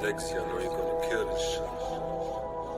Dexy, I know you're gonna kill this shit.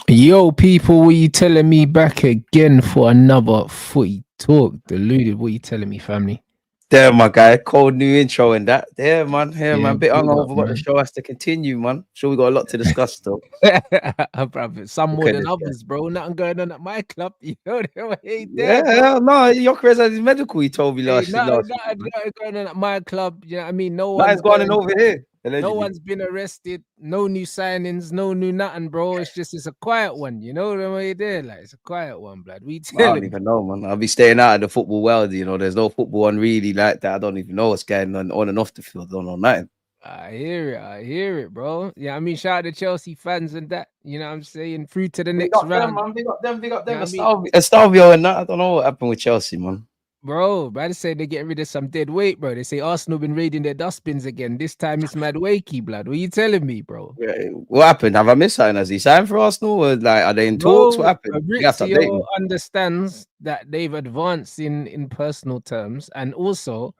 Yo, people, what you telling me back again for another footy talk? Deluded, what you telling me, family? There, my guy. Cold new intro and that. There, man. Here, Yeah, man. Bit big hungover, up, but the man. show has to continue, man. Sure, we got a lot to discuss, though. Bruv, some more Look at than this guy. others, bro. Nothing going on at my club. You know the way Yeah, there, bro. no, Yokerez has his medical, he told me Hey, last week. nothing going on at my club. You know what I mean? Nothing's going on over here, allegedly. No one's been arrested. No new signings. No new nothing, bro. It's a quiet one. You know the way there, like it's a quiet one, blood. We I tell don't even know, man. I'll be staying out of the football world, you know. There's no football on really like that. I don't even know what's going on and off the field. I don't know nothing. I hear it, bro. Yeah, I mean, shout out to Chelsea fans and that. You know what I'm saying? Through to the next round. Big up them. Yeah, I mean- Estalvio and that. I don't know what happened with Chelsea, man. Bro, I say they're getting rid of some dead weight, bro. They say Arsenal been raiding their dustbins again. This time it's Madueke, blood. What are you telling me, bro? Yeah, what happened? Have I missed something? Has he signed for Arsenal? Or like, are they in talks? What happened? You have to update Fabrizio me. understands that they've advanced in personal terms, and also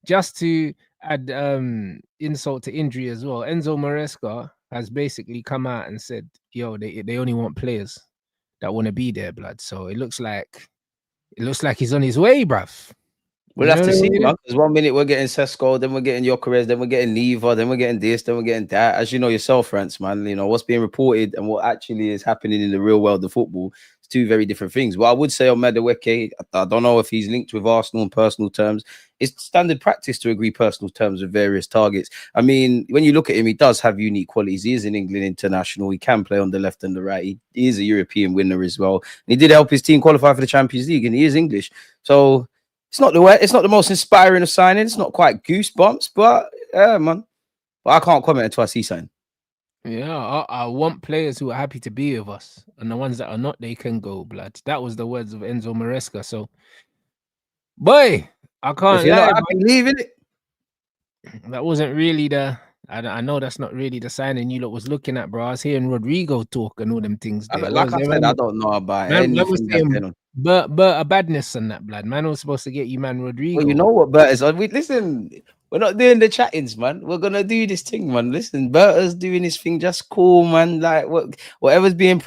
just to add insult to injury as well. Enzo Maresca has basically come out and said, "Yo, they only want players that want to be there, blood." So it looks like he's on his way, bruv. We'll You have know to what I see, mean? man. Because 1 minute we're getting Sesko, then we're getting Gyökeres, then we're getting Neva, then we're getting this, then we're getting that. As you know yourself, Rants, man, you know what's being reported and what actually is happening in the real world of football. It's two very different things. What I would say on Madueke, I don't know if he's linked with Arsenal in personal terms. It's standard practice to agree personal terms with various targets. I mean, when you look at him, he does have unique qualities. He is an England international. He can play on the left and the right. He is a European winner as well. And he did help his team qualify for the Champions League, and he is English. So it's not the way. It's not the most inspiring of signings. It's not quite goosebumps, but yeah, man. But I can't comment until I see sign. Yeah, I want players who are happy to be with us, and the ones that are not, they can go, blood. That was the words of Enzo Maresca. So, boy, I If can't you're not lie, happy, leaving it. that wasn't really the. I know that's not really the signing you lot was looking at, bro. I was hearing Rodrygo talk and all them things there. What Like was I it, said, I man? don't know about Man was anything that's saying going on. but a badness and that, blood. Man was supposed to get you, man, Well, you Rodrygo. know what Bert is on. We listen. We're not doing the chattings, man. We're gonna do this thing, man. Listen, Berta's doing his thing, just cool, man. Like whatever's being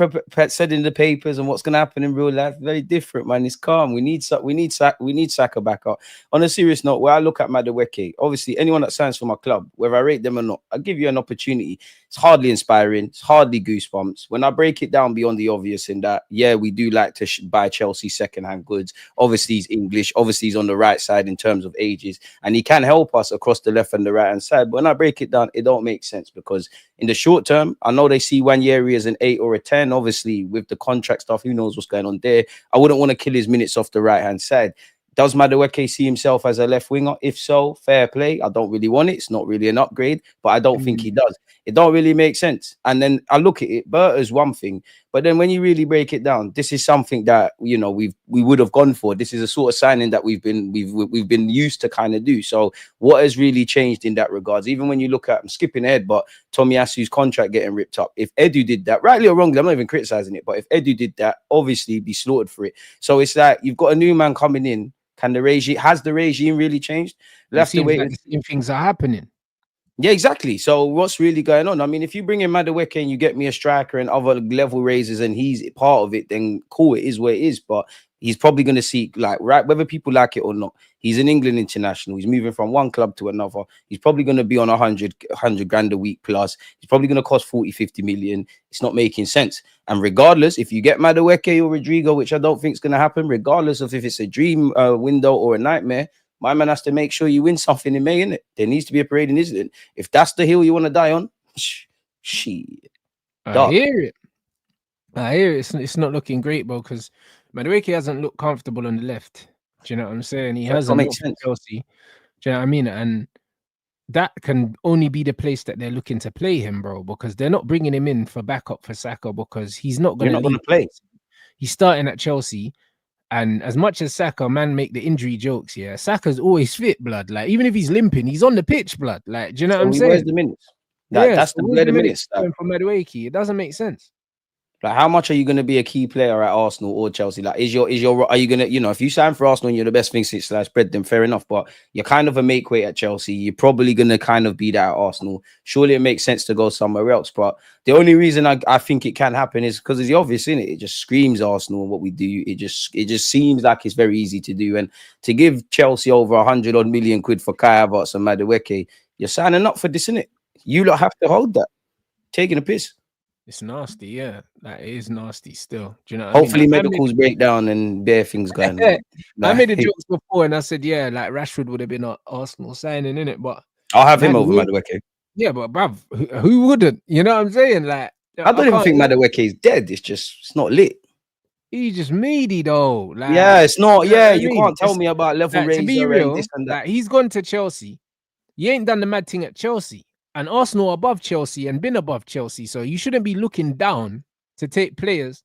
said in the papers and what's gonna happen in real life, very different, man. It's calm. We need Saka back up. On a serious note, where I look at Madueke, obviously anyone that signs for my club, whether I rate them or not, I give you an opportunity. It's hardly inspiring. It's hardly goosebumps. When I break it down beyond the obvious, in that, yeah, we do like to buy Chelsea second-hand goods. Obviously, he's English. Obviously, he's on the right side in terms of ages, and he can help us across the left and the right hand side. But when I break it down, it don't make sense because in the short term, I know they see Nwaneri as an 8 or a 10. Obviously, with the contract stuff, who knows what's going on there. I wouldn't want to kill his minutes off the right hand side. Does Madueke see himself as a left winger? If so, fair play. I don't really want it. It's not really an upgrade, but I don't think he does. It don't really make sense. And then I look at it, Berta's one thing, but then when you really break it down, this is something that we would have gone for. This is a sort of signing that we've been used to kind of do. So what has really changed in that regards? Even when you look at, I'm skipping ahead, but Tomiyasu's contract getting ripped up. If Edu did that, rightly or wrongly, I'm not even criticizing it, but if Edu did that, obviously he'd be slaughtered for it. So it's like you've got a new man coming in. Has the regime really changed? We'll have to wait. Like the same things are happening. Yeah, exactly. So what's really going on? I mean, if you bring in Madueke and you get me a striker and other level raises and he's part of it, then cool, it is what it is. But he's probably going to seek, like, right, whether people like it or not, he's an England international. He's moving from one club to another. He's probably going to be on 100 grand a week plus. He's probably going to cost 40, 50 million. It's not making sense. And regardless, if you get Madueke or Rodrygo, which I don't think is going to happen, regardless of if it's a dream window or a nightmare, my man has to make sure you win something in May, innit? There needs to be a parade in Islington. If that's the hill you want to die on, shit. I hear it. It's not looking great, bro, because Madueke hasn't looked comfortable on the left. Do you know what I'm saying? He hasn't looked at Chelsea. Do you know what I mean? And that can only be the place that they're looking to play him, bro, because they're not bringing him in for backup for Saka because he's not going to play. He's starting at Chelsea. And as much as Saka, man, make the injury jokes, yeah, Saka's always fit, blood. Like, even if he's limping, he's on the pitch, blood. Like, do you know what I'm saying? Where's the minutes? That's the minutes. For Madueke, it doesn't make sense. Like, how much are you going to be a key player at Arsenal or Chelsea? Like, are you going to, if you sign for Arsenal and you're the best thing since sliced bread, then fair enough. But you're kind of a make weight at Chelsea. You're probably going to kind of be that at Arsenal. Surely it makes sense to go somewhere else. But the only reason I think it can happen is because it's the obvious, innit? It just screams Arsenal and what we do. It just seems like it's very easy to do. And to give Chelsea over 100 odd million quid for Kai Havertz and Madueke, you're signing up for this, innit? You lot have to hold that. Taking a piss. It's nasty, yeah. That is nasty still. Do you know what Hopefully I mean? medicals break down and bare things going on. I made the jokes before and I said, yeah, like Rashford would have been an Arsenal signing, in it, but I'll have him over Madueke. Yeah, but bruv, who wouldn't? You know what I'm saying? Like, I don't even think Madueke is dead. It's not lit. He's just meaty though. Like, yeah, it's not. Yeah, you can't tell me about level like, raiser to be real, and this and that. Like, he's gone to Chelsea. You ain't done the mad thing at Chelsea. And Arsenal above Chelsea and been above Chelsea. So you shouldn't be looking down to take players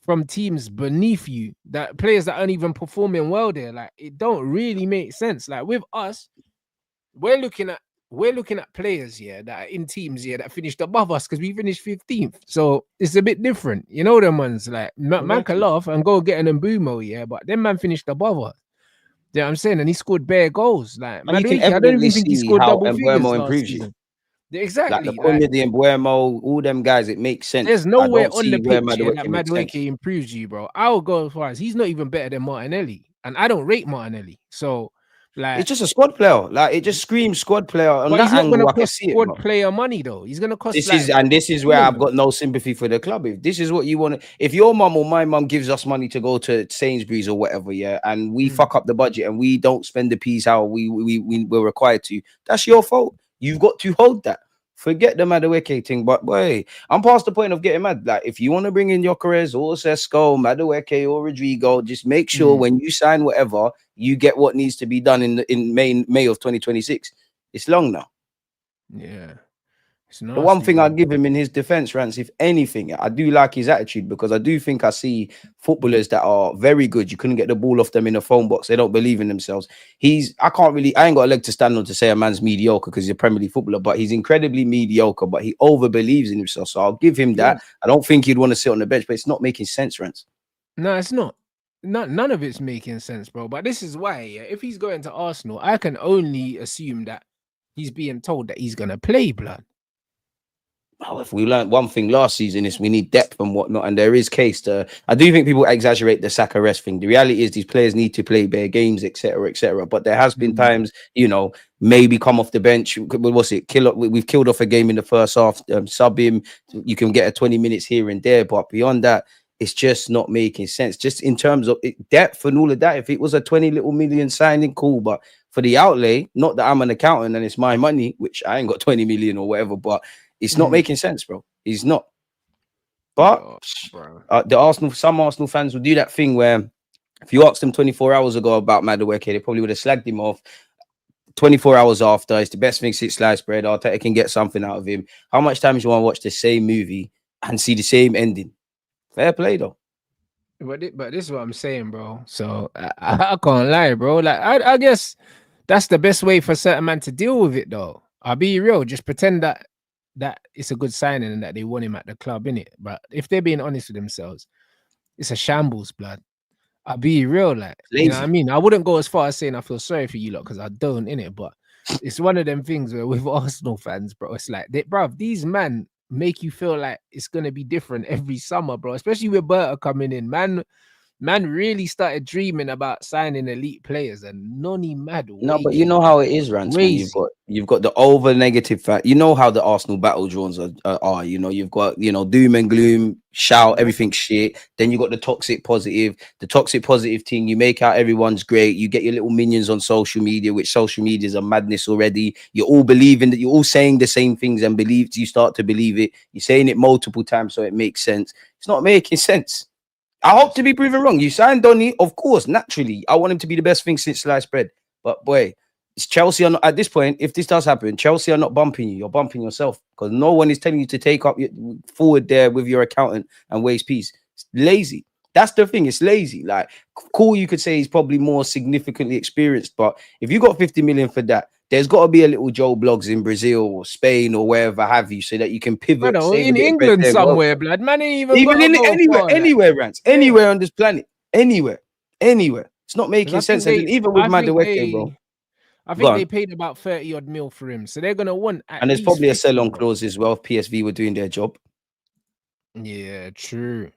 from teams beneath you, that players that aren't even performing well there. Like, it don't really make sense. Like, with us, we're looking at players here that are in teams here that finished above us because we finished 15th. So it's a bit different. You know, them ones like man can laugh and go get an Mbumo, yeah, but them man finished above us. You know what I'm saying? And he scored bare goals. Like, Madueke, I don't even think he scored double figures last season. Exactly. Like the Mbuemo, all them guys, it makes sense. There's nowhere on the pitch that Madueke improves you, bro. I will go as far as he's not even better than Martinelli. And I don't rate Martinelli. So Like, It's just a squad player. Like it just screams squad player. On but that he's not gonna angle, I can cost see it. squad Bro. player money though. He's gonna cost This like is where I've got no sympathy for the club. If this is what you want, if your mum or my mum gives us money to go to Sainsbury's or whatever, yeah, and we fuck up the budget and we don't spend the peas how we're required to, that's your fault. You've got to hold that. Forget the Madueke thing, but boy, I'm past the point of getting mad. Like, if you want to bring in your careers or Sesko, Madueke, or Rodrygo, just make sure when you sign whatever, you get what needs to be done in May of 2026. It's long now. Yeah. The one thing I give him in his defense, Rants, if anything, I do like his attitude, because I do think I see footballers that are very good. You couldn't get the ball off them in a phone box. They don't believe in themselves. I ain't got a leg to stand on to say a man's mediocre because he's a Premier League footballer, but he's incredibly mediocre, but he over believes in himself. So I'll give him that. I don't think he'd want to sit on the bench, but it's not making sense, Rants. No, it's not. None of it's making sense, bro. But this is why, if he's going to Arsenal, I can only assume that he's being told that he's gonna play, blood. Oh, if we learned one thing last season is we need depth and whatnot, and there is case to. I do think people exaggerate the Saka rest thing. The reality is these players need to play bare games, etc., etc. But there has been times, maybe come off the bench. What's it? We've killed off a game in the first half. Sub him. You can get a 20 minutes here and there, but beyond that, it's just not making sense. Just in terms of depth and all of that. If it was a 20 little million signing, cool, but for the outlay, not that I'm an accountant and it's my money, which I ain't got 20 million or whatever, but it's not making sense, bro. He's not. But some Arsenal fans will do that thing where if you asked them 24 hours ago about Madueke, they probably would have slagged him off. 24 hours after, it's the best thing since sliced bread. Arteta can get something out of him. How much time do you want to watch the same movie and see the same ending? Fair play, though. But this is what I'm saying, bro. So I can't lie, bro. Like I guess that's the best way for certain man to deal with it, though. I'll be real. Just pretend that it's a good signing and that they want him at the club, innit? But if they're being honest with themselves, it's a shambles, blood. I'll be real, like, you know what I mean? I wouldn't go as far as saying I feel sorry for you lot, because I don't, innit? But it's one of them things where with Arsenal fans, bro, it's like, these men make you feel like it's going to be different every summer, bro, especially with Berta coming in. Man really started dreaming about signing elite players, and nonny mad. No, but you know how it is, Rants, man. You've got the over negative fact. You know how the Arsenal battle drones are. You've got doom and gloom, shout, everything shit. Then you got the toxic positive. The toxic positive thing. You make out everyone's great. You get your little minions on social media, which social media is a madness already. You're all believing that you're all saying the same things and you start to believe it. You're saying it multiple times, so it makes sense. It's not making sense. I hope to be proven wrong. You signed Donny, of course, naturally. I want him to be the best thing since sliced bread. But boy, it's Chelsea are not, at this point, if this does happen, Chelsea are not bumping you. You're bumping yourself, because no one is telling you to take up forward there with your accountant and waste peace. It's lazy. That's the thing. It's lazy. Like, cool, you could say he's probably more significantly experienced, but if you got 50 million for that, there's got to be a little Joe Blogs in Brazil or Spain or wherever have you, so that you can pivot. In England somewhere, blood. Man ain't even anywhere, Rants. Anywhere on this planet. Anywhere. It's not making sense. And even with Madueke, bro. I think they paid about 30 odd mil for him. So they're going to want. And there's probably a sell-on clause as well if PSV were doing their job. Yeah, true.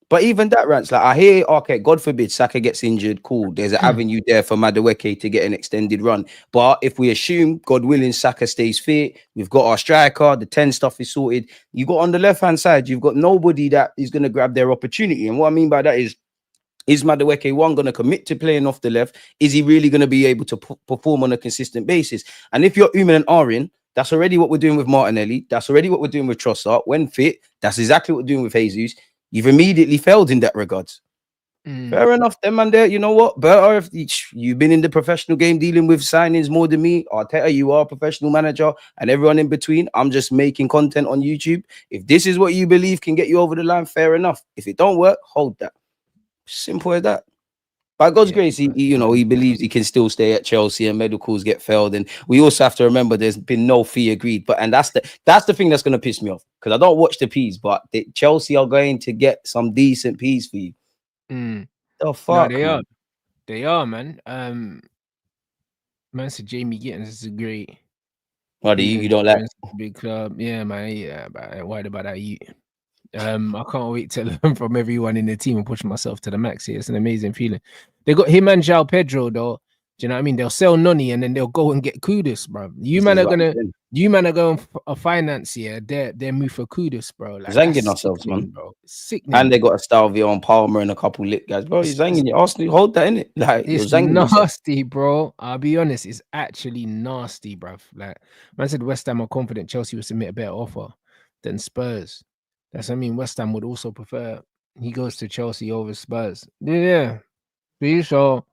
But even that, Rants, like, I hear, okay, God forbid Saka gets injured, cool. There's an avenue there for Madueke to get an extended run. But if we assume, God willing, Saka stays fit, we've got our striker, the 10 stuff is sorted. You got on the left-hand side, you've got nobody that is going to grab their opportunity. And what I mean by that is Madueke going to commit to playing off the left? Is he really going to be able to perform on a consistent basis? And if you're Uman and Arin, that's already what we're doing with Martinelli. That's already what we're doing with Trossard. When fit, that's exactly what we're doing with Jesus. You've immediately failed in that regards. Fair enough, then, man. There, you know what? Better if you've been in the professional game dealing with signings more than me. Arteta, you are a professional manager, and everyone in between. I'm just making content on YouTube. If this is what you believe can get you over the line, fair enough. If it don't work, hold that. Simple as that. By God's grace, he believes he can still stay at Chelsea, and medicals get failed. And we also have to remember there's been no fee agreed. And that's the thing that's going to piss me off, because I don't watch the P's, but Chelsea are going to get some decent P's for you. The fuck, no, they are, man. Man said Jamie Gittins is a great. What do you don't like? Big club, yeah, man. Yeah, but why about that? I can't wait to learn from everyone in the team and push myself to the max here. It's an amazing feeling. They got him and João Pedro, though. Do you know what I mean? They'll sell Noni and then they'll go and get Kudus, bro. You This man is are what I'm gonna, saying. you man are going for a finance, yeah. Their move for Kudus, bro. Like Zanging that's ourselves, sickening, man. bro. And Sickening. they got a Stalvio on Palmer and a couple lit guys. Bro, you're It's, it's, zanging your Arsenal. Hold that in it. Like, you're it's zanging yourself. nasty, bro. I'll be honest, it's actually nasty, bruv. Like man said, West Ham are confident Chelsea will submit a better offer than Spurs. That's what I mean. West Ham would also prefer he goes to Chelsea over Spurs. Yeah. See, so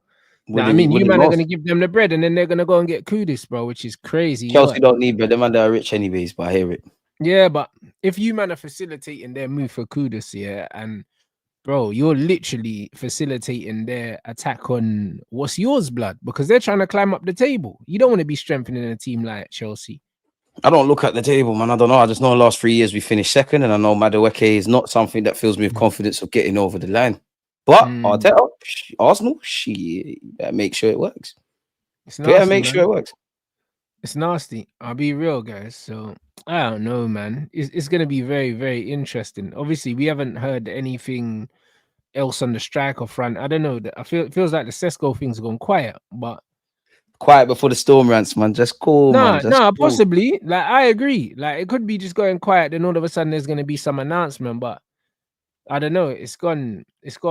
With nah, I the mean, with you the man are loss. gonna give them the bread, and then they're gonna go and get Kudus, bro, which is crazy. Chelsea don't need bread. Them man, they're rich anyways, but I hear it. Yeah, but if you man are facilitating their move for Kudus, yeah, and bro, you're literally facilitating their attack on what's yours, blood, because they're trying to climb up the table. You don't want to be strengthening a team like Chelsea. I don't look at the table, man. I don't know. I just know the last 3 years we finished second, and I know Madueke is not something that fills me with confidence of getting over the line. But Arteta, Arsenal, shit, better make sure it works. It's Better nasty, make man. sure it works. It's nasty. I'll be real, guys. So I don't know, man. It's gonna be very, very interesting. Obviously, we haven't heard anything else on the striker front. I don't know. I feel it feels like the Sesko thing's gone quiet, but Quiet before the storm, Rants, man. Just cool, man. Just nah, cool. possibly. Like I agree. Like it could be just going quiet, then all of a sudden there's gonna be some announcement, but I don't know. It's gone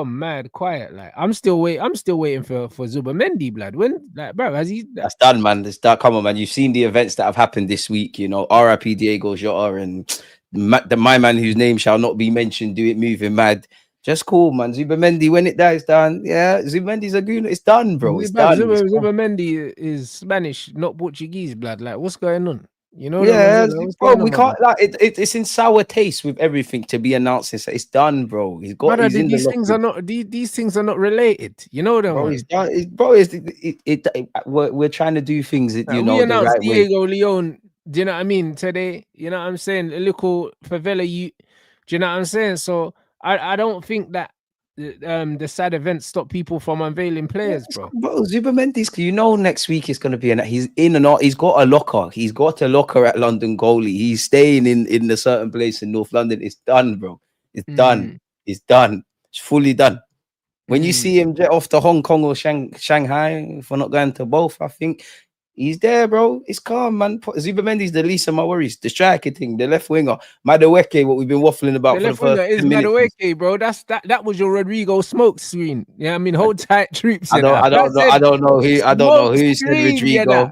mad quiet. Like I'm still waiting for Zubamendi, blood. When like bro, has he That's done, man. It's done. Come on, man. You've seen the events that have happened this week. You know, RIP Diego Jota and my man whose name shall not be mentioned. Do it moving mad. Just cool, man. Zubamendi, when it dies, done. Yeah, Zubamendi's a goon. It's done, bro. It's done. Zubamendi is Spanish, not Portuguese, blood. Like what's going on? You know what I'm Yeah, saying? Like, what's bro. going on, We my can't brother? like it's in sour taste with everything to be announcing. So it's done, bro. He's Brother, in the these locker things are room. not these things are not related. You know them, Bro. man. He's done. We're trying to do things that Like, you we know the announced right way. Diego Leon. Do you know what I mean? Today, you know what I'm saying? A little favela. Do you know what I'm saying? So I don't think that the sad events stop people from unveiling players, bro. Bro, Zubamendi's, you know, next week is going to be he's in and out. He's got a locker. He's got a locker at London Goalie. He's staying in a certain place in North London. It's done, bro. It's done. It's done. It's fully done. When you see him jet off to Hong Kong or Shanghai, if we're not going to both, I think he's there, bro. It's calm, man. Zubamendi's the least of my worries. The striker thing, the left winger, Madueke, what we've been waffling about The for the left winger first is 10 minutes. Madueke, bro. That was your Rodrygo smoke screen. Yeah, I mean, hold tight troops. I don't know who said Rodrygo.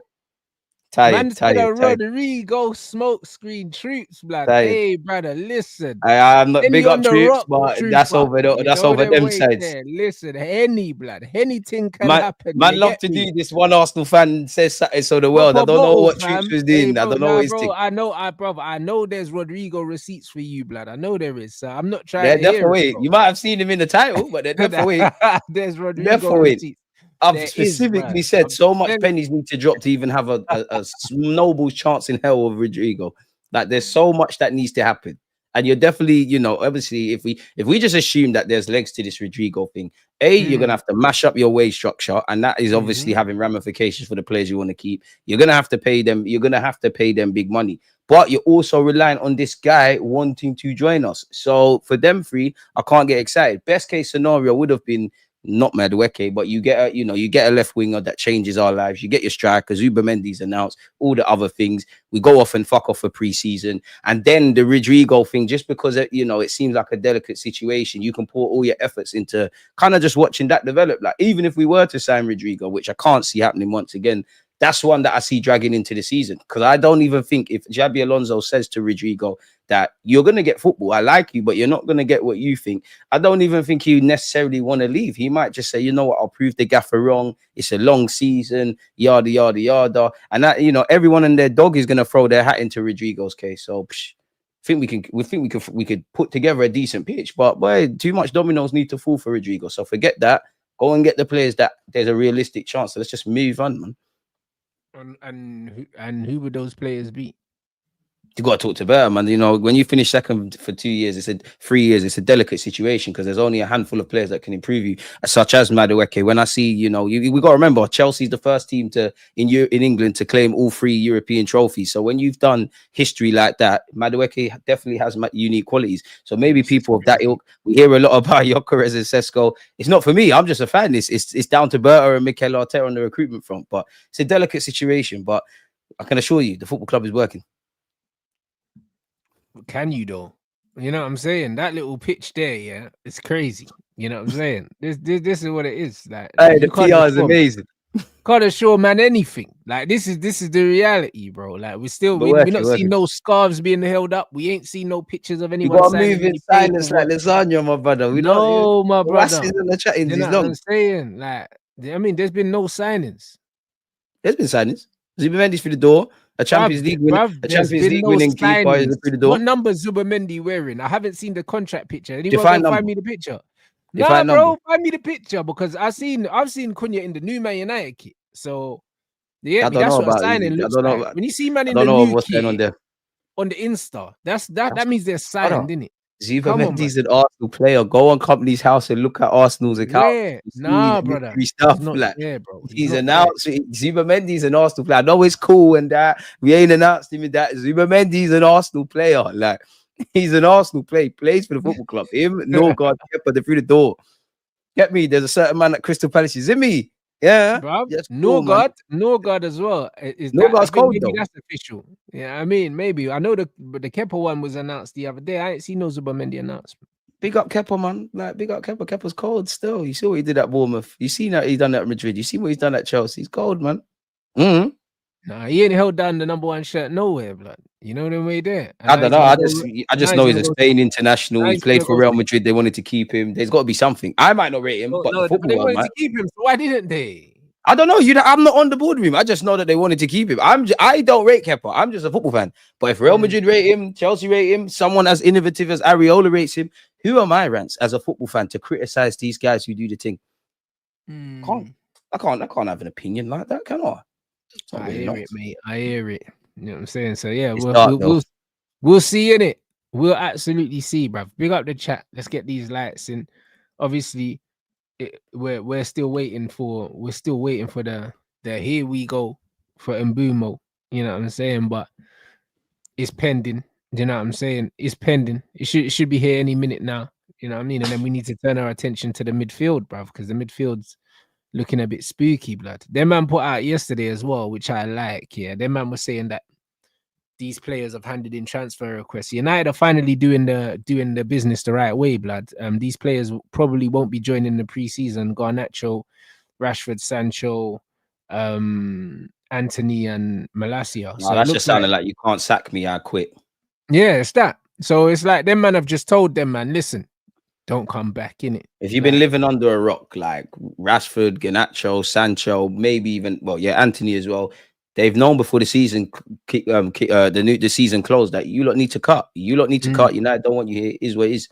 Man said a Tired. Rodrygo smoke screen troops, blood. Hey, brother, listen. I'm not Then big you up on the troops, rock, but that's trooper. over You that's know over them them wait sides. there. Listen, any blood, anything can Man, happen. man You love get to me? do this. One Arsenal fan says something so the world. I Proper don't know bottle, what troops fam. was Hey, doing. I bro, don't know nah, what his bro. thing. I know there's Rodrygo receipts for you, blood. I know there is. So I'm not trying Yeah, to hear it, definitely. bro. You might have seen him in the title, but they're definitely. There's Rodrygo Definitely. receipts. I've There is, specifically man. said I'm so much telling pennies need to drop to even have a snowball's chance in hell of Rodrygo. Like there's so much that needs to happen. And you're definitely, you know, obviously, if we just assume that there's legs to this Rodrygo thing, you're gonna have to mash up your wage structure, and that is obviously having ramifications for the players you want to keep. You're gonna have to pay them. You're gonna have to pay them big money, but you're also relying on this guy wanting to join us. So for them three, I can't get excited. Best case scenario would have been not Madueke, but you get a left winger that changes our lives. You get your strikers, Mendy's announced, all the other things. We go off and fuck off for preseason, and then the Rodrygo thing. Just because it seems like a delicate situation, you can pour all your efforts into kind of just watching that develop. Like even if we were to sign Rodrygo, which I can't see happening once again, that's one that I see dragging into the season, because I don't even think if Xabi Alonso says to Rodrygo that you're going to get football, I like you, but you're not going to get what you think, I don't even think he necessarily want to leave. He might just say, you know what, I'll prove the gaffer wrong. It's a long season, yada, yada, yada. And that, everyone and their dog is going to throw their hat into Rodrygo's case. So we could put together a decent pitch, but boy, too much dominoes need to fall for Rodrygo. So forget that. Go and get the players that there's a realistic chance. So let's just move on, man. And who would those players be? You got to talk to Better, man. You know, when you finish second for 2 years, it's a 3 years, it's a delicate situation because there's only a handful of players that can improve you, such as Madueke. When I see, you know, we got to remember Chelsea's the first team in England to claim all 3 European trophies. So when you've done history like that, Madueke definitely has unique qualities. So maybe people of that ilk, we hear a lot about Gyökeres and Sesko. It's not for me. I'm just a fan. It's down to Berta and Mikel Arteta on the recruitment front, but it's a delicate situation. But I can assure you, the football club is working. Can you though? You know what I'm saying? That little pitch there, yeah, it's crazy. You know what I'm saying? This is what it is. Like, Hey, the PR is amazing. Can't assure man anything. Like this is the reality, bro. Like we're not seeing no scarves being held up. We ain't seen no pictures of anyone. You got moving silence like lasagna, my brother. My brother. You know what I'm saying? Like, I mean, there's been no signings. There's been signings. Zubimendi's through the door. A Champions League winning keeper is through the door. What number is Zubimendi wearing? I haven't seen the contract picture. Anyone find me the picture? Nah, bro, find me the picture because I've seen Cunha in the new Man United kit. So yeah, that's what a signing looks like. When you see man in the new kit on the Insta, that means they're signed, didn't it? Zubimendi's an Arsenal player. Go on Company's house and look at Arsenal's account. Nah, brother. Stuff like bro. He's announced. Zubimendi's an Arsenal player. I know it's cool and that we ain't announced him in that. Zubimendi's an Arsenal player. Like he's an Arsenal player. He plays for the football club. Him, Norgard, Kepa, they're through the door. Get me? There's a certain man at Crystal Palace. Is it me? Yeah, Norgard as well. Norgard's cold though. That's official. Yeah, I mean, maybe I know the Kepa one was announced the other day. I ain't seen no Zubimendi announcement. Big up Kepa, man. Like big up Kepa. Kepa's cold still. You see what he did at Bournemouth. You see that he done that at Madrid. You see what he's done at Chelsea. He's cold, man. Nah, he ain't held down the #1 shirt nowhere, blood. You know the way there. I don't know. I just know he's a Spain international. He played for Real Madrid. They wanted to keep him. There's got to be something. I might not rate him, but the football they wanted to keep him. So why didn't they? I don't know. I'm not on the board with him. I just know that they wanted to keep him. I don't rate Kepa. I'm just a football fan. But if Real Madrid rate him, Chelsea rate him, someone as innovative as Areola rates him, who am I, Rants, as a football fan to criticize these guys who do the thing? I can't have an opinion like that, can I? I hear it, mate. I hear it. You know what I'm saying? So yeah, we'll see in it. We'll absolutely see, bruv. Big up the chat. Let's get these lights in. Obviously, we're still waiting for the here we go for Mbumo. You know what I'm saying? But it's pending. You know what I'm saying? It's pending. It should be here any minute now. You know what I mean? And then we need to turn our attention to the midfield, bruv, because the midfield's looking a bit spooky, blood. Their man put out yesterday as well, which I like. Yeah, their man was saying that these players have handed in transfer requests. United are finally doing the business the right way, blood. These players probably won't be joining the preseason. Garnacho, Rashford, Sancho, Anthony, and Malacia. So that's just sounding like you can't sack me. I quit. Yeah, it's that. So it's like them man have just told them, man, listen, don't come back in it. If you've been living under a rock, like Rashford, Garnacho, Sancho, maybe even Anthony as well. They've known before the season, the season closed, that you lot need to cut. You lot need to cut. United don't want you here. It is what it is.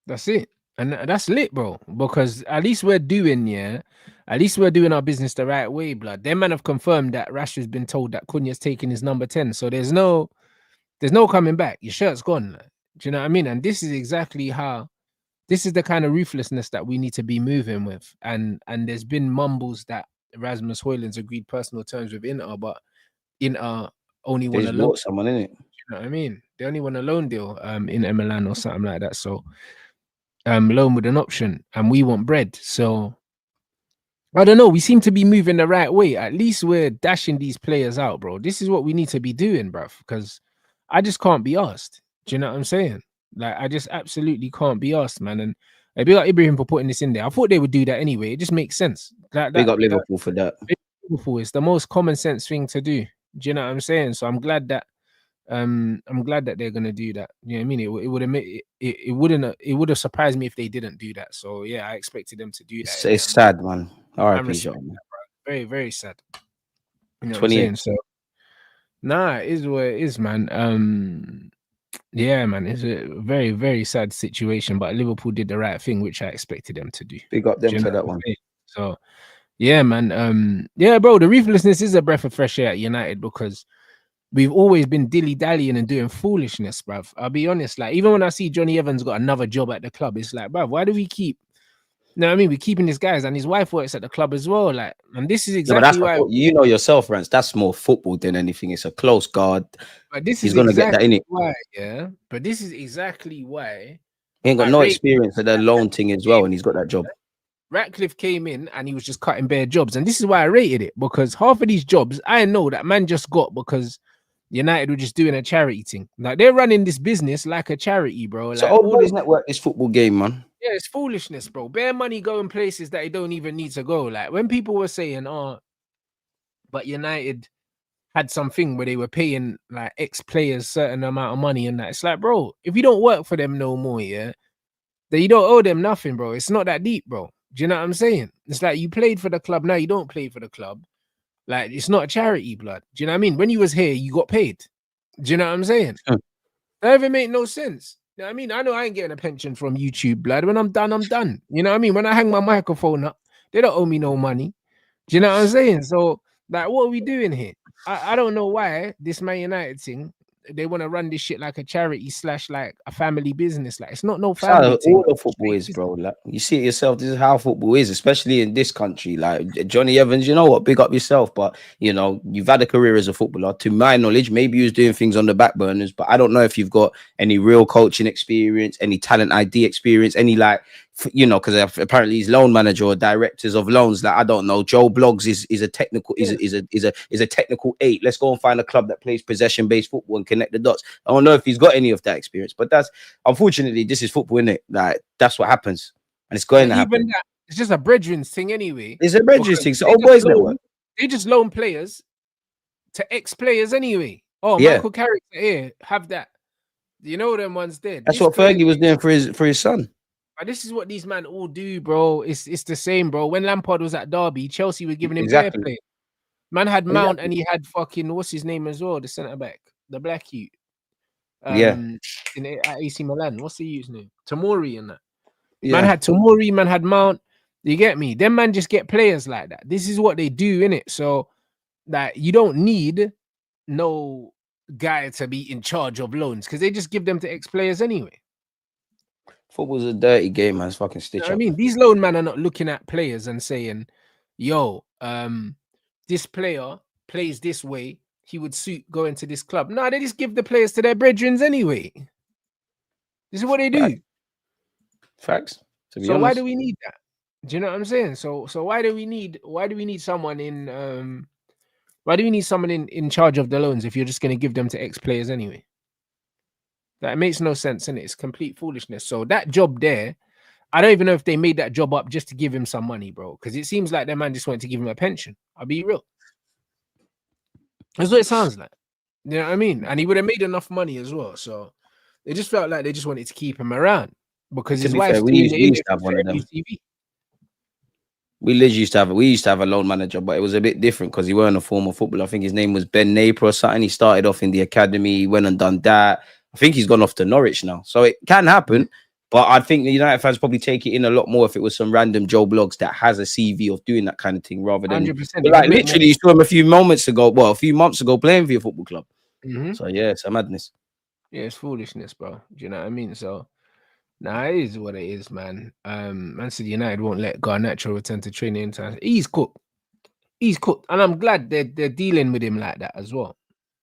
That's it, and that's lit, bro. Because at least we're doing our business the right way, blood. Them man have confirmed that Rashford's been told that Cunha's taking his number 10. So there's no coming back. Your shirt's gone. Like, do you know what I mean? And this is exactly how. This is the kind of ruthlessness that we need to be moving with. And there's been mumbles that Rasmus Højlund's agreed personal terms with Inter, but Inter only want to loan someone in it. You know what I mean? They only want a loan deal in Milan or something like that. So loan with an option, and we want bread. So I don't know. We seem to be moving the right way. At least we're dashing these players out, bro. This is what we need to be doing, bruv. Because I just can't be asked. Do you know what I'm saying? Like, I just absolutely can't be asked, man. And I big up Ibrahim for putting this in there. I thought they would do that anyway. It just makes sense. Big up Liverpool for that. Liverpool is the most common sense thing to do. Do you know what I'm saying? So I'm glad that they're gonna do that. You know what I mean? It would have surprised me if they didn't do that. So yeah, I expected them to do that. It's sad, man. R.I.P. John. Very, very sad. You know what I'm saying? So nah, it is what it is, man. Yeah, man, it's a very, very sad situation, but Liverpool did the right thing, which I expected them to do. Big up them for that one. So, yeah, man. Yeah, bro, the ruthlessness is a breath of fresh air at United because we've always been dilly-dallying and doing foolishness, bruv. I'll be honest. Like, even when I see Johnny Evans got another job at the club, it's like, bruv, why do we keep, you know what I mean? We're keeping this guys, and his wife works at the club as well. Like, and this is Yeah, but that's exactly why. you know yourself, Rants. That's more football than anything. It's a close guard. But this He's is gonna get that in exactly it. why, yeah. But this is exactly why He ain't got I no rate experience of the loan thing as well, and he's got that job. Ratcliffe came in and he was just cutting bare jobs, and this is why I rated it, because half of these jobs I know that man just got because United were just doing a charity thing. Like, they're running this business like a charity, bro. So Like, Old all Boys this, Network, this football game, man. yeah, it's foolishness, bro. Bare money going places that they don't even need to go. Like, when people were saying, "Oh, but United had something where they were paying like X players certain amount of money," and that, it's like, bro, if you don't work for them no more, yeah, then you don't owe them nothing, bro. It's not that deep, bro. Do you know what I'm saying? It's like you played for the club, now you don't play for the club. Like, it's not a charity, blood. Do you know what I mean? When you was here, you got paid. Do you know what I'm saying? That even make no sense. You know what I mean? I know I ain't getting a pension from YouTube, blood. When I'm done, I'm done. You know what I mean? When I hang my microphone up, they don't owe me no money. Do you know what I'm saying? So, like, what are we doing here? I don't know why this Man United thing, they want to run this shit like a charity / like a family business. Like, it's not no That's how family thing. all the football is, bro. Like, you see it yourself. This is how football is, especially in this country. Like Johnny Evans, you know what? Big up yourself, but you know you've had a career as a footballer. To my knowledge, maybe you was doing things on the back burners, but I don't know if you've got any real coaching experience, any talent ID experience, any like, you know, because apparently he's loan manager or directors of loans. Like, I don't know. Joe Bloggs is a technical is a technical 8. Let's go and find a club that plays possession based football and connect the dots. I don't know if he's got any of that experience, but that's unfortunately this is football, isn't it? Like, that's what happens, and it's going to happen. That, it's just a brethren's thing anyway. It's a brethren's thing. So Old Boys Network, they just loan players to ex players anyway. Oh, yeah. Michael Carrick here, have that. You know them ones there. That's what Fergie was doing for his son. But this is what these men all do, bro. It's the same, bro. When Lampard was at Derby, Chelsea were giving him fair play. Man had Mount and he had fucking, what's his name as well, the centre back, the black youth. In at AC Milan. What's the youth's name? Tomori and that. Yeah. Man had Tomori, man had Mount. You get me? Them man just get players like that. This is what they do, innit? So that you don't need no guy to be in charge of loans because they just give them to ex-players anyway. Football's a dirty game, man. It's fucking stitch up. I mean, these loan men are not looking at players and saying, yo, this player plays this way, he would suit going to this club. No, they just give the players to their brethrens anyway. This is what they do. Facts. So why do we need that? Do you know what I'm saying? So why do we need someone in in charge of the loans if you're just going to give them to ex-players anyway? That makes no sense, and it's complete foolishness. So that job there, I don't even know if they made that job up just to give him some money, bro. Because it seems like that man just wanted to give him a pension. I'll be real. That's what it sounds like. You know what I mean? And he would have made enough money as well. So it just felt like they just wanted to keep him around because his wife's we used to have one of them. We used to have a loan manager, but it was a bit different because he weren't a former footballer. I think his name was Ben Napier or something. He started off in the academy, he went and done that. I think he's gone off to Norwich now. So it can happen, but I think the United fans probably take it in a lot more if it was some random Joe Bloggs that has a CV of doing that kind of thing rather than 100%. Like literally you saw him a few months ago playing for your football club. So yeah, it's a madness. Yeah, it's foolishness, bro. Do you know what I mean? So it is what it is, man. Manchester United won't let Garnacho return to training in time. He's cooked. And I'm glad they're dealing with him like that as well.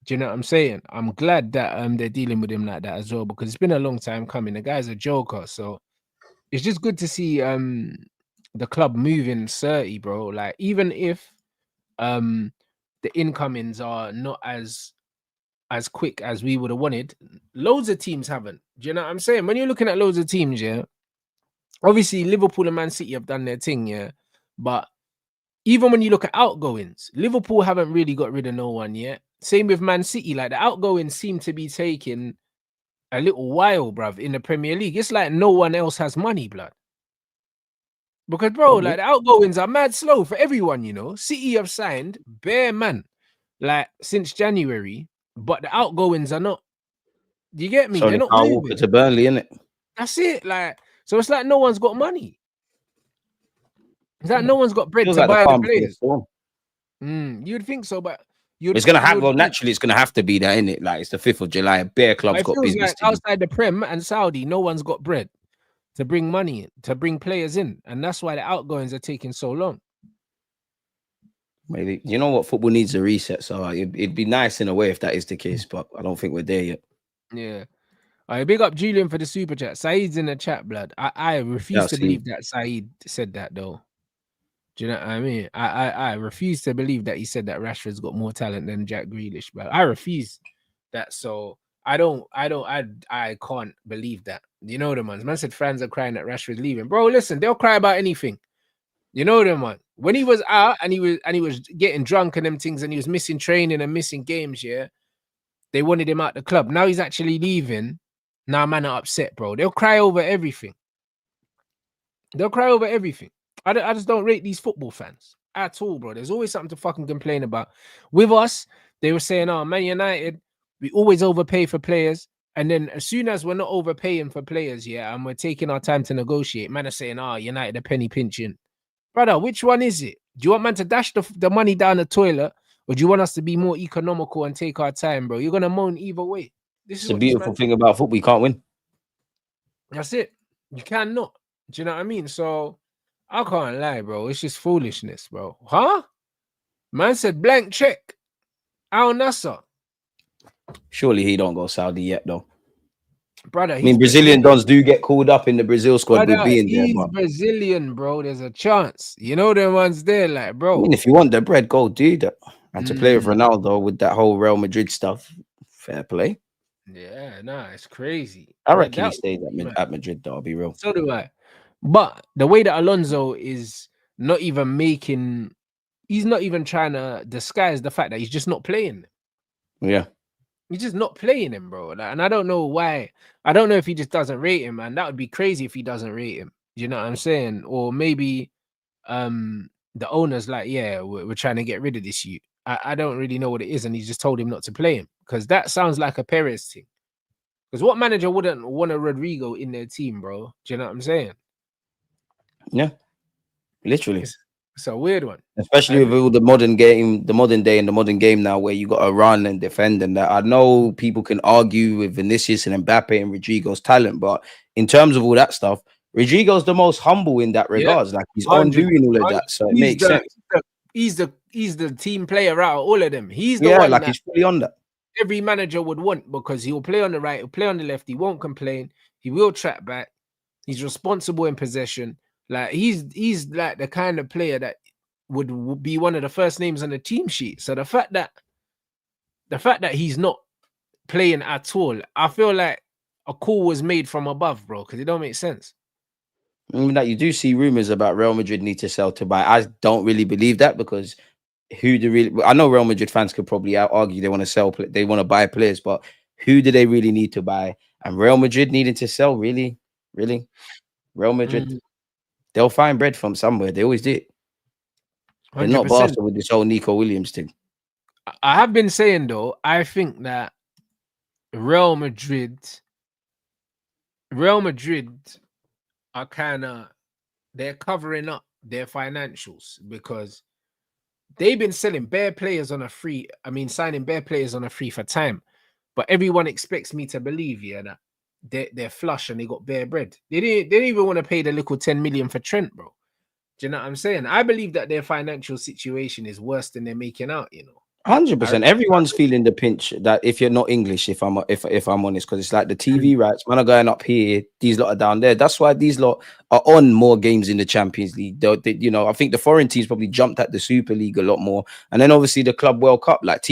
Do you know what I'm saying? I'm glad that they're dealing with him like that as well because it's been a long time coming. The guy's a joker, so it's just good to see the club moving 30, bro. Like, even if the incomings are not as quick as we would have wanted, loads of teams haven't. Do you know what I'm saying? When you're looking at loads of teams, yeah, obviously Liverpool and Man City have done their thing, yeah, but even when you look at outgoings, Liverpool haven't really got rid of no one yet. Same with Man City. Like, the outgoings seem to be taking a little while, bruv, in the Premier League. It's like no one else has money, blood. Because, bro, like, the outgoings are mad slow for everyone, you know. City have signed bare man, like, since January, but the outgoings are not. You get me? They're not moving. To Burnley, innit? That's it. Like, so it's like no one's got money. It's like no one's got bread to buy the players. You'd think so, but It's gonna have naturally. It's gonna have to be that, innit? Like it's the 5th of July. Bare clubs it got feels business like to do. outside the Prem and Saudi, no one's got bread to bring money in, to bring players in, and that's why the outgoings are taking so long. Maybe you know what, football needs a reset. So it'd be nice in a way if that is the case, but I don't think we're there yet. Yeah. All right, big up Julian for the super chat. Saeed's in the chat, blood. I refuse to believe that Saeed said that though. Do you know what I mean? I refuse to believe that he said that Rashford's got more talent than Jack Grealish, bro. I refuse that. So I can't believe that. You know the man said fans are crying that Rashford's leaving. Bro, listen, they'll cry about anything. You know them, man. When he was out and he was getting drunk and them things and he was missing training and missing games, yeah. They wanted him out the club. Now he's actually leaving. Now man are upset, bro. They'll cry over everything. They'll cry over everything. I just don't rate these football fans at all, bro. There's always something to fucking complain about. With us, they were saying, oh, Man United, we always overpay for players. And then as soon as we're not overpaying for players, yeah, and we're taking our time to negotiate, man are saying, oh, United are penny pinching. Brother, which one is it? Do you want man to dash the money down the toilet? Or do you want us to be more economical and take our time, bro? You're going to moan either way. This is the beautiful thing about football. You can't win. That's it. You cannot. Do you know what I mean? So I can't lie, bro. It's just foolishness, bro. Huh? Man said blank check. Al Nasser. Surely he don't go Saudi yet, though. Brother, I mean, Brazilian dons do get called up in the Brazil squad with being there. He's Brazilian, bro. There's a chance. You know the ones there, like, bro. I mean, if you want the bread, go do that. And to play with Ronaldo with that whole Real Madrid stuff, fair play. Yeah, nah, it's crazy. I reckon he stays at Madrid, though, I'll be real. So do I. But the way that Alonso is not even making, he's not even trying to disguise the fact that he's just not playing. Yeah. He's just not playing him, bro. And I don't know why. I don't know if he just doesn't rate him, man. That would be crazy if he doesn't rate him. You know what I'm saying? Or maybe the owner's like, yeah, we're trying to get rid of this youth. I don't really know what it is, and he just told him not to play him. Because that sounds like a Perez thing. Because what manager wouldn't want a Rodrygo in their team, bro? Do you know what I'm saying? Yeah. Literally. It's a weird one. Especially with all the modern day and the modern game now where you got to run and defend and that. I know people can argue with Vinicius and Mbappe and Rodrygo's talent, but in terms of all that stuff, Rodrygo's the most humble in that regards. Like he's on doing all of that. So it makes sense. He's the team player out of all of them. He's the one like he's fully on that. Every manager would want, because he'll play on the right, he'll play on the left, he won't complain, he will track back, he's responsible in possession. Like he's like the kind of player that would be one of the first names on the team sheet. So the fact that he's not playing at all, I feel like a call was made from above, bro, because it don't make sense. I mean, that you do see rumors about Real Madrid need to sell to buy. I don't really believe that, because I know Real Madrid fans could probably argue they want to sell, they want to buy players, but who do they really need to buy? And Real Madrid needing to sell, really? Real Madrid, they'll find bread from somewhere. They always did. They're 100%. Not Barca with this whole Nico Williams thing. I have been saying, though, I think that Real Madrid are they're covering up their financials, because they've been selling bare players on a free. I mean, signing bare players on a free for time. But everyone expects me to believe, that they're flush and they got bare bread. They didn't even want to pay the little 10 million for Trent, bro. Do you know what I'm saying? I believe that their financial situation is worse than they're making out, 100%. Everyone's feeling the pinch that if you're not English, if I'm honest, because it's like the TV rights, man are going up here, these lot are down there. That's why these lot are on more games in the Champions League. I think the foreign teams probably jumped at the Super League a lot more. And then obviously the Club World Cup, like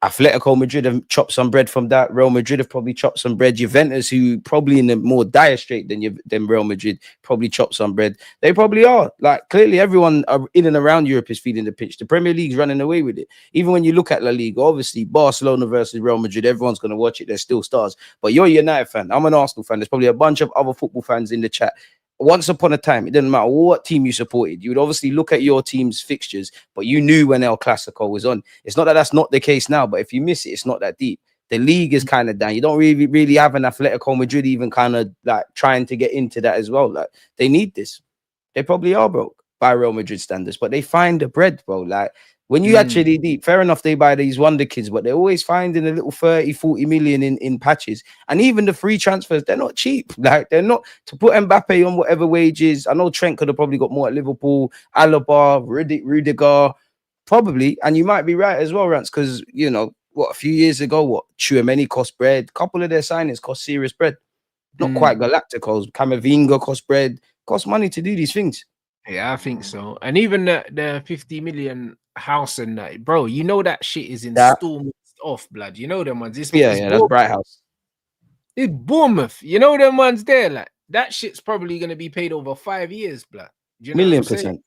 Atletico Madrid have chopped some bread from that. Real Madrid have probably chopped some bread. Juventus, who probably in a more dire strait than Real Madrid, probably chopped some bread. They probably are. Like, clearly everyone in and around Europe is feeling the pitch. The Premier League's running away with it. Even when you look at La Liga, obviously Barcelona versus Real Madrid, everyone's going to watch it. They're still stars. But you're a United fan. I'm an Arsenal fan. There's probably a bunch of other football fans in the chat. Once upon a time, it didn't matter what team you supported. You would obviously look at your team's fixtures, but you knew when El Clasico was on. It's not that that's not the case now, but if you miss it, it's not that deep. The league is kind of down. You don't really have an Atletico Madrid even kind of like trying to get into that as well. Like, they need this. They probably are broke by Real Madrid standards, but they find the bread, bro. Like, When you actually deep, fair enough, they buy these wonder kids, but they're always finding a little 30, 40 million in patches. And even the free transfers, they're not cheap. Like, they're not to put Mbappe on whatever wages. I know Trent could have probably got more at Liverpool, Alaba, Rudiger, probably. And you might be right as well, Rants, because, you know, what, a few years ago, what, Tchouaméni cost bread. A couple of their signings cost serious bread. Not quite Galacticos. Camavinga cost bread. Cost money to do these things. Yeah, I think so. And even the 50 million house and that, bro, you know that shit is installments off, blood. You know them ones. It's That's Bright House. It's Bournemouth. You know them ones there, like that shit's probably gonna be paid over 5 years, blood. Do you know what I'm saying?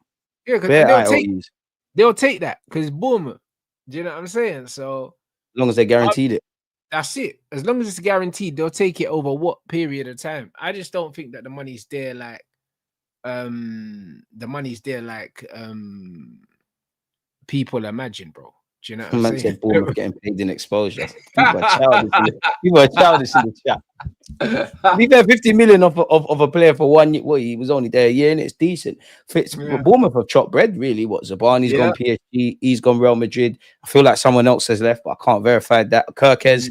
Yeah, because they'll take that because Bournemouth. Do you know what I'm saying? So as long as they guaranteed it. That's it. As long as it's guaranteed, they'll take it over what period of time. I just don't think that the money's there like people imagine, bro. Do you know what I'm saying? Bournemouth getting paid in exposure. People are childish in the chat. To be fair, 50 million of a player for 1 year. Well, he was only there a year and it's decent. Bournemouth have chopped bread, really. What, Zabani's gone PSG, he's gone Real Madrid. I feel like someone else has left, but I can't verify that. Kirkes.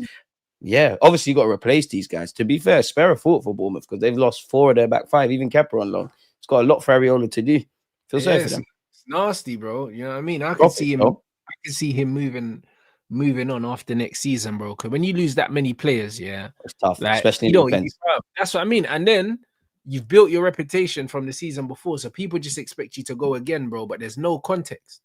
Yeah, obviously you got to replace these guys. To be fair, spare a thought for Bournemouth because they've lost 4 of their back 5, even Kepa on loan. It's got a lot for Areola to do. Feel sorry for them. It's nasty, bro. You know what I mean? I can see him moving on after next season, bro. Because when you lose that many players, it's tough, like, especially in defense. That's what I mean. And then you've built your reputation from the season before, so people just expect you to go again, bro. But there's no context.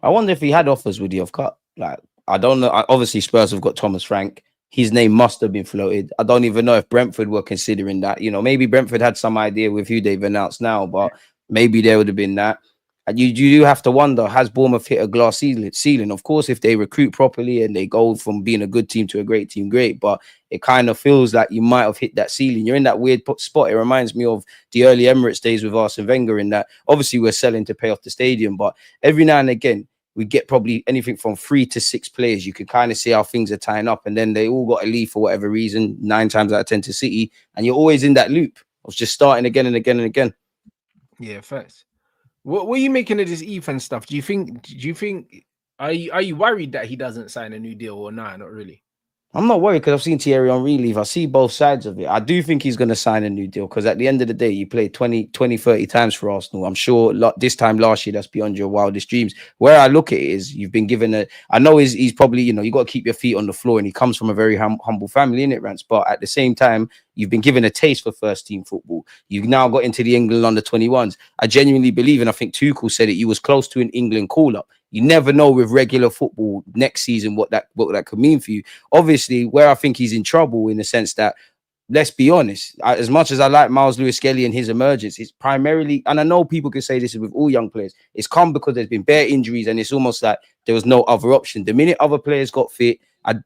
I wonder if he had offers, would he have cut? Like, I don't know. Obviously, Spurs have got Thomas Frank. His name must have been floated. I don't even know if Brentford were considering that. You know, maybe Brentford had some idea with who they've announced now, but maybe there would have been that. And you do have to wonder, has Bournemouth hit a glass ceiling? Of course, if they recruit properly and they go from being a good team to a great team, great. But it kind of feels like you might have hit that ceiling. You're in that weird spot. It reminds me of the early Emirates days with Arsene Wenger in that obviously we're selling to pay off the stadium, but every now and again, we get probably anything from 3 to 6 players. You can kind of see how things are tying up, and then they all got to leave for whatever reason, 9 times out of 10 to City, and you're always in that loop of just starting again and again and again. Yeah, first. What are you making of this Ethan stuff? Do you think are you worried that he doesn't sign a new deal or not really? I'm not worried because I've seen Thierry Henry leave. I see both sides of it. I do think he's going to sign a new deal because at the end of the day, you played 20, 30 times for Arsenal. I'm sure this time last year, that's beyond your wildest dreams. Where I look at it is you've been given I know he's probably, you know, you got to keep your feet on the floor and he comes from a very humble family, innit, Rants? But at the same time, you've been given a taste for first team football. You've now got into the England under 21s. I genuinely believe, and I think Tuchel said it, you was close to an England call-up. You never know with regular football next season what that could mean for you. Obviously, where I think he's in trouble in the sense that, let's be honest, as much as I like Miles Lewis-Skelly and his emergence, it's primarily, and I know people can say this with all young players, it's come because there's been bare injuries and it's almost like there was no other option. The minute other players got fit,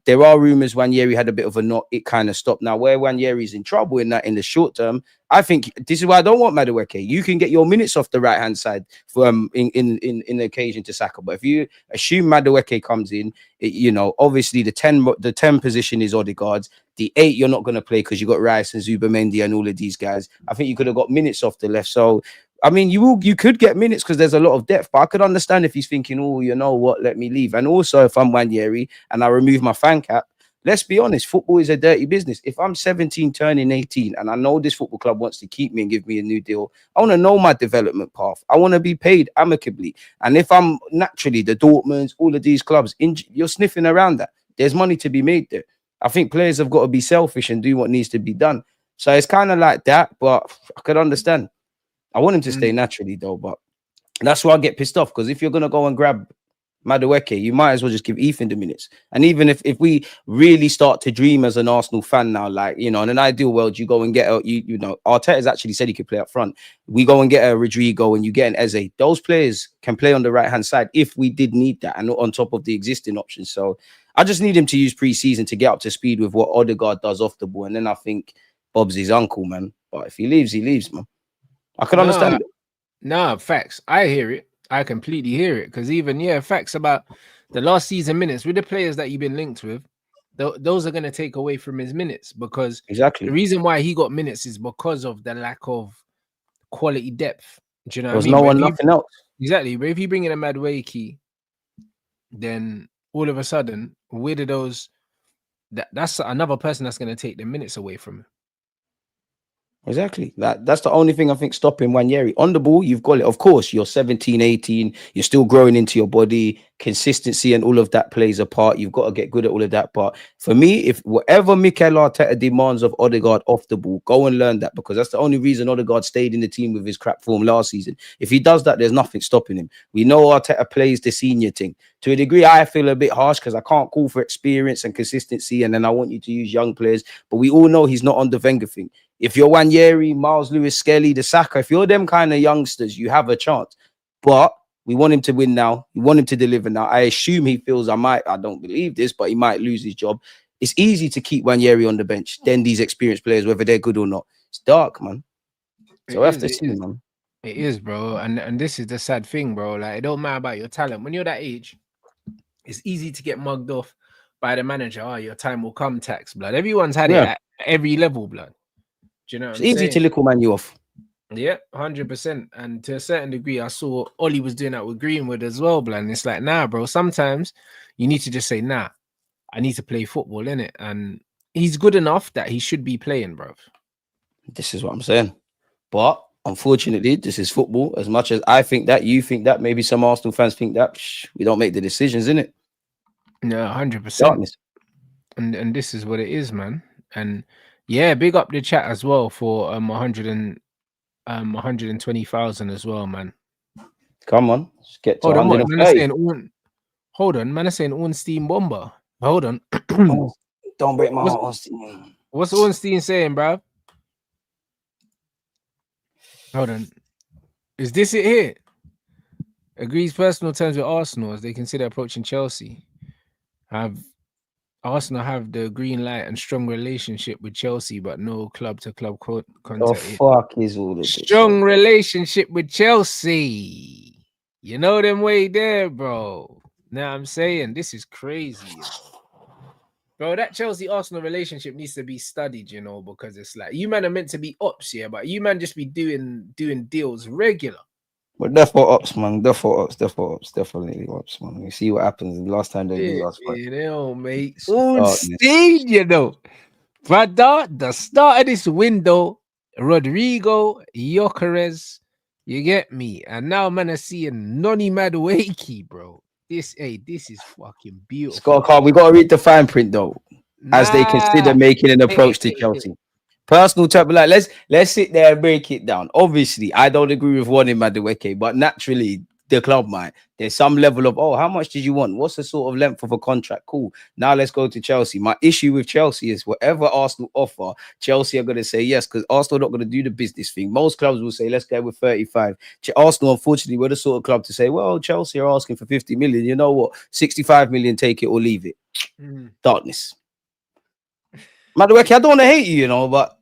there are rumors Nwaneri had a bit of a knot. It kind of stopped. Now, where Nwaneri's in trouble in the short term, I think this is why I don't want Madueke. You can get your minutes off the right hand side from in the occasion to Saka. But if you assume Madueke comes in, you know, obviously the 10 position is Odegaard's. The 8 you're not going to play because you got Rice and Zubamendi and all of these guys. I think you could have got minutes off the left. So I mean, you could get minutes because there's a lot of depth, but I could understand if he's thinking, oh, you know what, let me leave. And also, if I'm Nwaneri and I remove my fan cap, let's be honest, football is a dirty business. If I'm 17 turning 18 and I know this football club wants to keep me and give me a new deal, I want to know my development path. I want to be paid amicably. And if I'm naturally the Dortmunds, all of these clubs, you're sniffing around that. There's money to be made there. I think players have got to be selfish and do what needs to be done. So it's kind of like that, but I could understand. I want him to stay naturally, though, but that's why I get pissed off, because if you're going to go and grab Madueke, you might as well just give Ethan the minutes. And even if we really start to dream as an Arsenal fan now, like, you know, in an ideal world, you go and get you know, Arteta's actually said he could play up front. We go and get a Rodrygo and you get an Eze. Those players can play on the right-hand side if we did need that, and on top of the existing options. So I just need him to use pre-season to get up to speed with what Odegaard does off the ball. And then I think Bob's his uncle, man. But if he leaves, man. I can understand it. No, facts. I hear it. I completely hear it. Because even, facts about the last season minutes with the players that you've been linked with, those are going to take away from his minutes, because exactly the reason why he got minutes is because of the lack of quality depth. Do you know there was what I mean? nothing else. Exactly. But if you bring in a Madueke, then all of a sudden, where do those that's another person that's going to take the minutes away from him. Exactly. That's the only thing I think stopping Nwaneri. On the ball, you've got it. Of course, you're 17, 18. You're still growing into your body. Consistency and all of that plays a part. You've got to get good at all of that. But for me, if whatever Mikel Arteta demands of Odegaard off the ball, go and learn that, because that's the only reason Odegaard stayed in the team with his crap form last season. If he does that, there's nothing stopping him. We know Arteta plays the senior thing. To a degree, I feel a bit harsh because I can't call for experience and consistency, and then I want you to use young players. But we all know he's not on the Wenger thing. If you're Nwaneri, Miles Lewis, Skelly, the Saka, if you're them kind of youngsters, you have a chance. But we want him to win now. We want him to deliver now. I assume he feels I don't believe this, but he might lose his job. It's easy to keep Nwaneri on the bench than these experienced players, whether they're good or not. It's dark, man. So I have to see, man. It is, bro. And this is the sad thing, bro. Like, it don't matter about your talent. When you're that age, it's easy to get mugged off by the manager. Oh, your time will come, tax, blood. Everyone's had it at every level, blood. Do you know what it's I'm easy saying? to little man you off. Yeah, 100%. And to a certain degree, I saw Ollie was doing that with Greenwood as well, blood. And it's like, nah, bro. Sometimes you need to just say, nah, I need to play football, innit? And he's good enough that he should be playing, bro. This is what I'm saying. But unfortunately, this is football. As much as I think that, you think that, maybe some Arsenal fans think that, we don't make the decisions, innit? Yeah, 100%. And this is what it is, man. And yeah, big up the chat as well for 120,000 as well, man. Come on, let's get to hold on, man are saying Ornstein Bomber. Hold on. Don't break my heart, Ornstein. What's Ornstein saying, bro? Hold on. Is this it here? Agrees personal terms with Arsenal as they consider approaching Chelsea. Arsenal have the green light and strong relationship with Chelsea, but no club-to-club contact. The fuck is all of this? Strong relationship with Chelsea. You know them way there, bro. Now I'm saying this is crazy, bro. That Chelsea-Arsenal relationship needs to be studied, you know, because it's like you man are meant to be ops, yeah, but you man just be doing deals regular. But definitely ops, man. Definitely ops, man. We see what happens. The last time they do last fight. You know, mate. Ornstein, you know. Brother, the start of this window, Rodrygo, Gyökeres, you get me? And now, man, I see a Noni Madueke, bro. This is fucking beautiful. We got to read the fine print, though, as they consider making an approach to Chelsea. Personal type, like let's sit there and break it down. Obviously, I don't agree with wanting Madueke, but naturally, the club might. There's some level of, how much did you want? What's the sort of length of a contract? Cool. Now let's go to Chelsea. My issue with Chelsea is whatever Arsenal offer, Chelsea are going to say yes, because Arsenal are not going to do the business thing. Most clubs will say, let's go with 35. Arsenal, unfortunately, we're the sort of club to say, well, Chelsea are asking for 50 million. You know what? 65 million, take it or leave it. Darkness. Madueke, I don't want to hate you, you know, but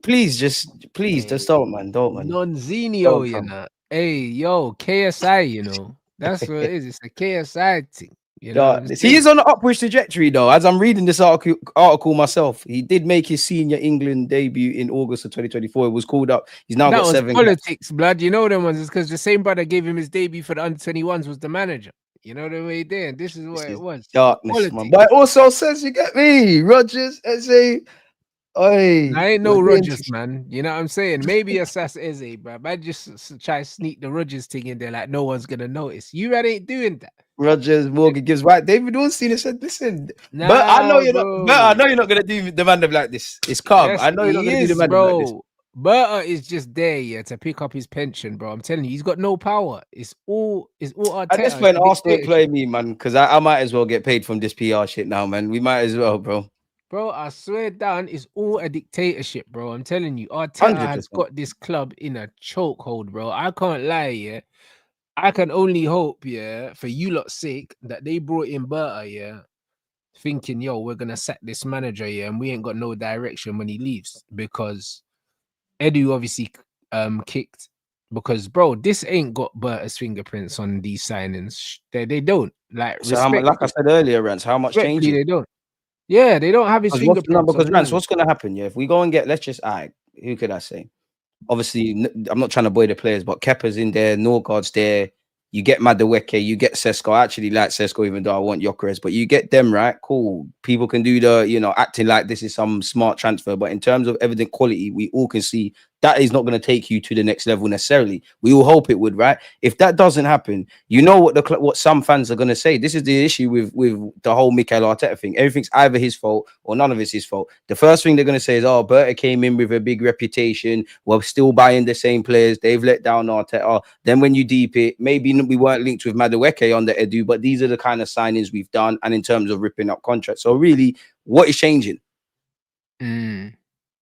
please just don't, man. Nonzinho, you know. Hey, yo, KSI, you know. That's what it is. It's a KSI thing. You know, he is on an upwards trajectory, though. As I'm reading this article myself, he did make his senior England debut in August of 2024. It was called up. He's now got 7 politics, blood. You know them ones. It's because the same brother gave him his debut for the under-21s was the manager. You know the way there. This is what it was. Darkness, man. But it also says, you get me, Rodgers, Eze. I ain't no Rodgers, man. You know what I'm saying? Maybe a Sass Eze, bro. I just try to sneak the Rodgers thing in there like no one's gonna notice. You ain't doing that. Rodgers, Morgan gives right. David Ornstein said, listen, but I know you're not gonna do the man like this. It's calm. Yes, I know you're not gonna do the man like this. Berta is just there, to pick up his pension, bro. I'm telling you, he's got no power. It's all Arteta. At this point, Arsenal play me, man, because I might as well get paid from this PR shit now, man. We might as well, bro. Bro, I swear down, it's all a dictatorship, bro. I'm telling you, Arteta 100%. Has got this club in a chokehold, bro. I can't lie, I can only hope, for you lot's sake, that they brought in Berta, thinking, yo, we're gonna sack this manager, and we ain't got no direction when he leaves, because Edu obviously kicked, because bro, this ain't got Berta's fingerprints on these signings. They don't. Like, so like I said earlier, Rants, how much changes? They don't. Yeah, they don't have his fingerprints. Because Rants, what's gonna happen? If we go and get, let's just who could I say? obviously, I'm not trying to boy the players, but Kepa's in there, Norgard's there. You get Madueke, you get Sesko. I actually like Sesko, even though I want Gyökeres, but you get them right. Cool. People can do the, acting like this is some smart transfer, but in terms of evident quality, we all can see that is not going to take you to the next level necessarily. We all hope it would, right? If that doesn't happen, you know what some fans are going to say. This is the issue with the whole Mikel Arteta thing. Everything's either his fault or none of it's his fault. The first thing they're going to say is, "Oh, Berta came in with a big reputation. We're still buying the same players. They've let down Arteta." Then when you deep it, maybe we weren't linked with Madueke on the Edu, but these are the kind of signings we've done, and in terms of ripping up contracts. So really, what is changing?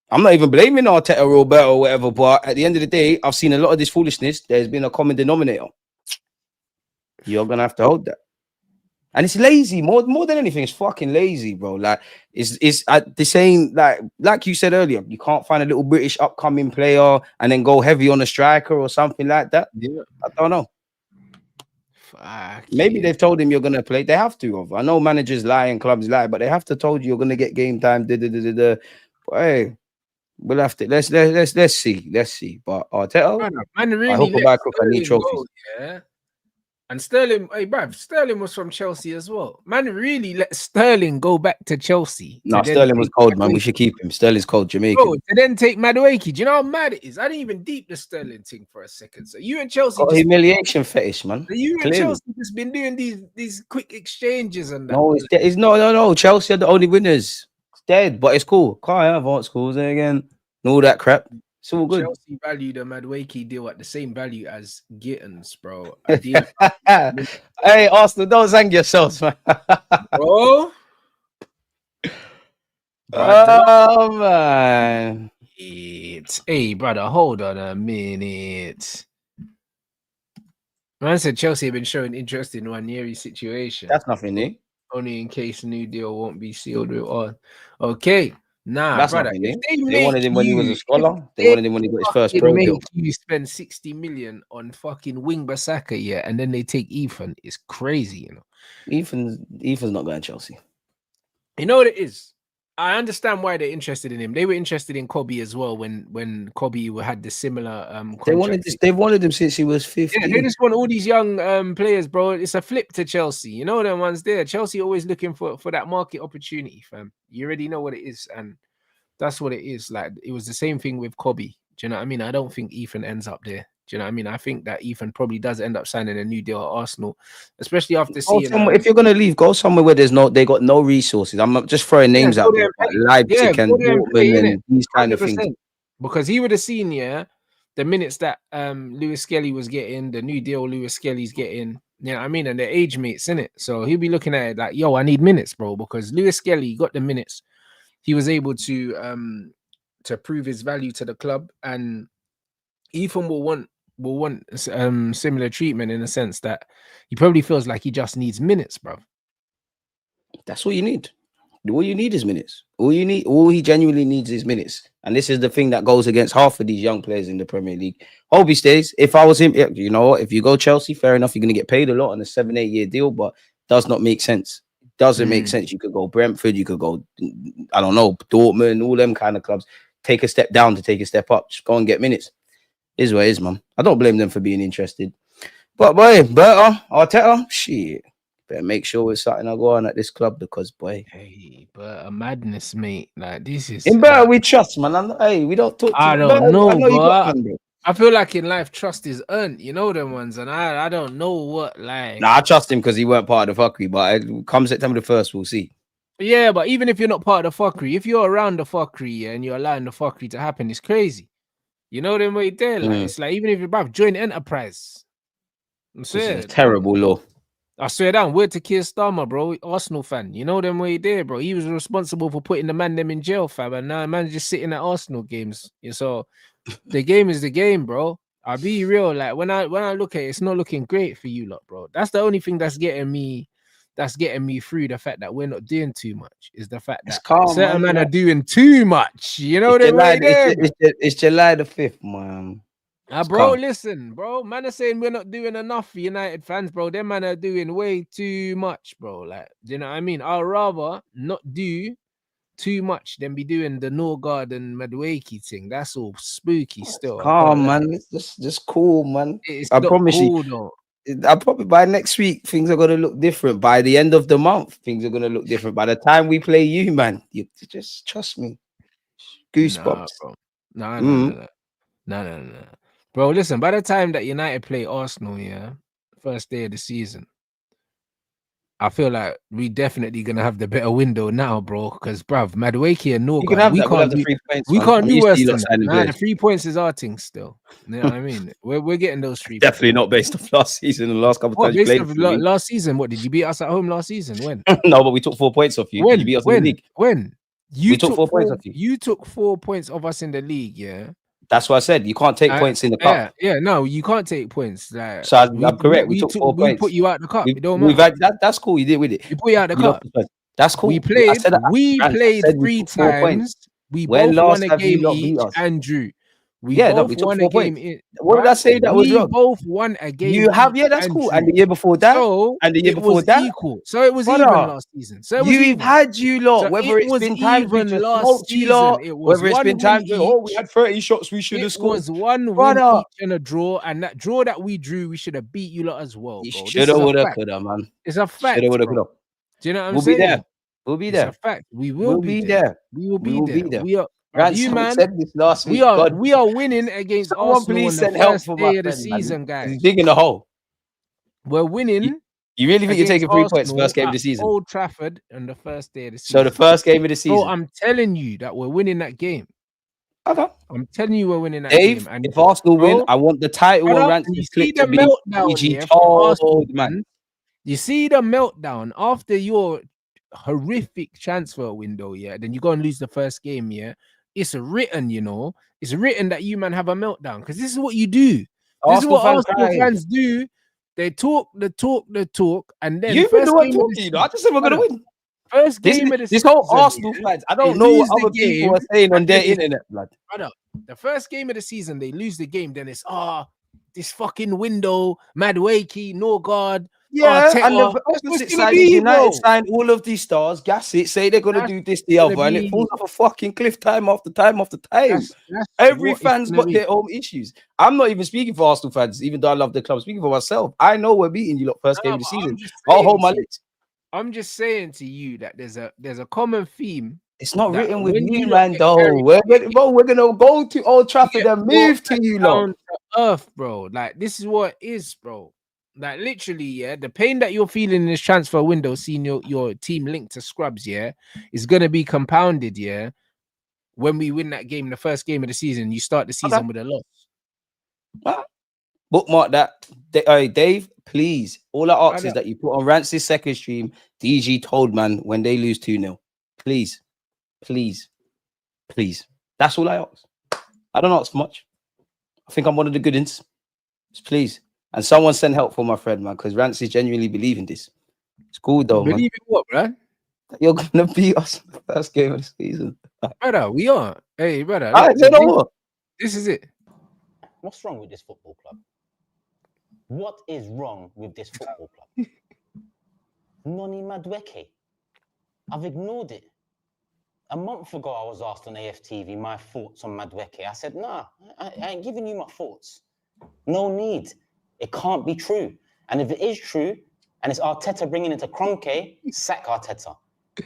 I'm not even blaming Arteta or Roberto or whatever, but at the end of the day, I've seen a lot of this foolishness. There's been a common denominator. You're gonna have to hold that. And it's lazy, more than anything. It's fucking lazy, bro. Like it's the same, like you said earlier. You can't find a little British upcoming player and then go heavy on a striker or something like that. Yeah. I don't know. Fuck. Maybe they've told him you're gonna play. They have to. I know managers lie and clubs lie, but they have to told you you're gonna get game time. But hey, we'll have to let's see. Let's see. But Arteta, Man, really I hope let about Cook and need Sterling trophies. go, yeah. And Sterling, hey, bruv, Sterling was from Chelsea as well. Man, really let Sterling go back to Chelsea. No, Sterling was cold, man. We should keep him. Sterling's cold, Jamaican. Bro, to then take Madueke. Do you know how mad it is? I didn't even deep the Sterling thing for a second. So you and Chelsea Got humiliation fetish, man. You and Chelsea just been doing these quick exchanges and that. No, it's no. Chelsea are the only winners. It's dead, but it's cool. Can't have art schools again. And all that crap. It's all good. Chelsea value the Madueke deal at the same value as Gittins, bro. Hey, Arsenal, don't sang yourselves, man. Bro. Oh, man. Hey, brother, hold on a minute. Man said Chelsea have been showing interest in Nwaneri situation. That's nothing new. Only in case a new deal won't be sealed with on. Okay. Nah, that's brother. Nothing new. They wanted him when he was a scholar. They wanted him when he got his first pro deal. You spend 60 million on fucking Wing Basaka, yeah, and then they take Ethan. It's crazy, you know. Ethan's not going to Chelsea. You know what it is? I understand why they're interested in him. They were interested in Kobe as well when Kobe had the similar They've wanted him since he was 15. Yeah, they just want all these young players, bro. It's a flip to Chelsea. You know them ones there. Chelsea always looking for that market opportunity, fam. You already know what it is, and that's what it is. Like it was the same thing with Kobe. Do you know what I mean? I don't think Ethan ends up there. Do you know what I mean? I think that Ethan probably does end up signing a new deal at Arsenal, especially after seeing. If you're gonna leave, go somewhere where they got no resources. I'm not just throwing names out there, like Leipzig and Dortmund and these kind of things. Because he would have seen, the minutes that Lewis Skelly was getting, the new deal Lewis Skelly's getting. You know what I mean? And their age mates, innit? So he'll be looking at it like, yo, I need minutes, bro, because Lewis Skelly got the minutes. He was able to prove his value to the club, and Ethan will want similar treatment in the sense that he probably feels like he just needs minutes, bro. That's what you need. All you need is minutes. All he genuinely needs is minutes. And this is the thing that goes against half of these young players in the Premier League. Hope he stays. If I was him, you know what? If you go Chelsea, fair enough, you're going to get paid a lot on a 7-8 year deal, but does not make sense. Doesn't make sense. You could go Brentford, you could go, I don't know, Dortmund, all them kind of clubs. Take a step down to take a step up. Just go and get minutes. Is what it is, man. I don't blame them for being interested. But boy, Berta, Arteta, shit. Better make sure it's something I go on at this club because boy. Hey, but a madness, mate. Like this is in Berta we trust, man. Hey, we don't talk to I don't know, bro. I feel like in life trust is earned, you know them ones, and I don't know what like. Nah, I trust him because he weren't part of the fuckery, but come September the 1st, we'll see. Yeah, but even if you're not part of the fuckery, if you're around the fuckery and you're allowing the fuckery to happen, it's crazy. You know them way there. Like it's like even if you're about joint enterprise. I'm saying it's a terrible law. I swear down, word to Keir Starmer, bro, Arsenal fan. You know them way there, bro. He was responsible for putting the man them in jail, fam, and now man just sitting at Arsenal games. So the game is the game, bro. I'll be real. Like when I look at it, it's not looking great for you lot, bro. That's the only thing that's getting me through the fact that we're not doing too much. Is the fact that certain men are doing too much. You know them way there. It's July the 5th, man. Bro, listen, bro. Man are saying we're not doing enough for United fans, bro. Them man are doing way too much, bro. Like, do you know what I mean? I'd rather not do too much, then be doing the Norgard and Madueke thing. That's all spooky still. I Calm, can't lie. man. It's just cool, man. It's I not promise you. cool though. I probably by next week things are gonna look different. By the end of the month, things are gonna look different. By the time we play you, man, you just trust me. Nah, Goosebumps. bro. Nah, Mm. no. Bro, listen, by the time that United play Arsenal, yeah, first day of the season, I feel like we definitely gonna have the better window now, bro. Because bruv, Madueke and You can Norgard, have we that. We'll have can't the do 3 points. we Man. can't I'm do used to worse you than lot that. signing Nah, the players. 3 points is our thing still. You know what I mean? We're getting those 3 Definitely points. not based off last season. The last couple of What times you based played off for me. last season? What did you beat us at home last season? When? No, but we took 4 points off you. Did you beat us in the league? When? We took 4 points off you. You took 4 points off us in the league, yeah. That's what I said. You can't take points in the cup. Yeah. No, you can't take points. Like So I'm correct. We took 4 we points. put you out the cup. It don't We've matter. had that's cool. You did with it. We put you out the You lost cup. the first. That's cool. We I played. said that. We Rants, I played said we 3 took 4 points. times. We When both last won a have you game lot beat each us? and drew. We Yeah, no, both we took won 4 a game. points. What did I say that was We wrong? both won a game. You have, each yeah, that's and cool. drew. And the year before that, So and the year it before was that, equal. So it was brother, even last season. So it was you've even. had you lot, So whether it it's was been times we even just last smoked you season. lot, It was whether it's one been win times we each. had 30 shots we should have It scored. was one Brother, win each and a draw, and that draw that we drew, we should have beat you lot as well, you bro. This shoulda, is a woulda, fact. coulda, man. It's a fact, Shoulda, woulda, bro. coulda. Do you know what I'm We'll saying? be there. We'll be It's a there. fact. We will We'll be be there. there. We will We be will there. be there. We are. Rants You man, said this last week. we are winning against Someone Arsenal please on the send help first for my day of the friend, man. season, 'Cause guys. he's digging the hole. We're winning You really think you're against taking 3 points Arsenal first game of at the season? Old Trafford on the first day of the So season. the first game of the Bro, season. I'm telling you that we're winning that game. Okay. I'm telling you we're winning that Dave, game. And if Arsenal win, bro, I want the title brother, on and you Rance's see clip the to be meltdown, PG yeah, from Arsenal, told, man. man. You see the meltdown after your horrific transfer window, yeah. Then you go and lose the first game, yeah. It's written, you know. It's written that you man have a meltdown because this is what you do. This is what Arsenal fans do. They talk, and then You've been the first one game of the talking, season, I just said we're gonna win. first game of the This season, whole Arsenal yeah, fans, I they don't know lose what the other people are game, saying on and their then it's- internet, blood. brother, the first game of the season, they lose the game. Then it's this fucking window, Madueke, Norgard. Yeah, Arteta. and the That's what opposite it's gonna side be, is United bro. signed all of these stars, gas it, say they're gonna That's do this, the gonna other, and it be- falls off a fucking cliff time after time after time. That's Every what it's fan's gonna got be. their own issues. I'm not even speaking for Arsenal fans, even though I love the club. I'm speaking for myself. I know we're beating you lot first game of the but season. I'll hold my lips. I'm just saying to you that there's a common theme. It's not that written with when you, you man, get though. carried We're gonna go to Old Trafford get and move to you lot. down to earth, bro. Like this is what it is, bro. Like literally, yeah, the pain that you're feeling in this transfer window, seeing your team linked to scrubs, yeah, is gonna be compounded, yeah. When we win that game, the first game of the season, you start the season with a loss. Bookmark that. Dave, please. All I ask is that you put on Rants' second stream, DG told man when they lose 2-0. Please. Please. Please. That's all I ask. I don't ask for much. I think I'm one of the good ones. Just please. And someone send help for my friend, man, because Rants is genuinely believing this. It's cool though, man. Believe in what, bro? You're gonna beat us in the first game of the season. Brother, we are. Hey, brother. This is it. What's wrong with this football club? What is wrong with this football club? Noni Madueke. I've ignored it. A month ago, I was asked on AFTV my thoughts on Madueke. I said, nah, I ain't giving you my thoughts. No need. It can't be true. And if it is true, and it's Arteta bringing it to Kroenke, sack Arteta.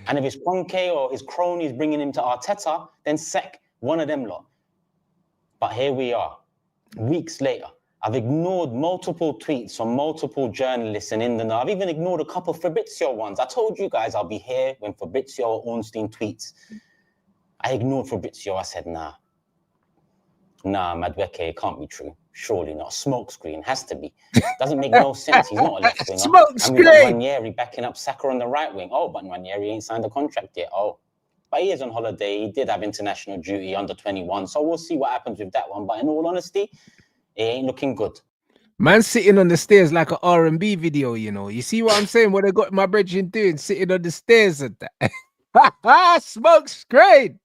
And if it's Kroenke or his cronies bringing him to Arteta, then sack one of them lot. But here we are, weeks later. I've ignored multiple tweets from multiple journalists and in the know. I've even ignored a couple of Fabrizio ones. I told you guys I'll be here when Fabrizio or Ornstein tweets. I ignored Fabrizio. I said, nah, Madueke, it can't be true. Surely not. Smokescreen has to be. Doesn't make no sense. He's not a left winger. And we've got Nwaneri backing up Saka on the right wing. Oh, but Nwaneri ain't signed a contract yet. Oh, but he is on holiday. He did have international duty under 21. So we'll see what happens with that one. But in all honesty, it ain't looking good. Man sitting on the stairs like an R&B video, you know. You see what I'm saying? What I got my brethren doing, sitting on the stairs at that. Smoke screen.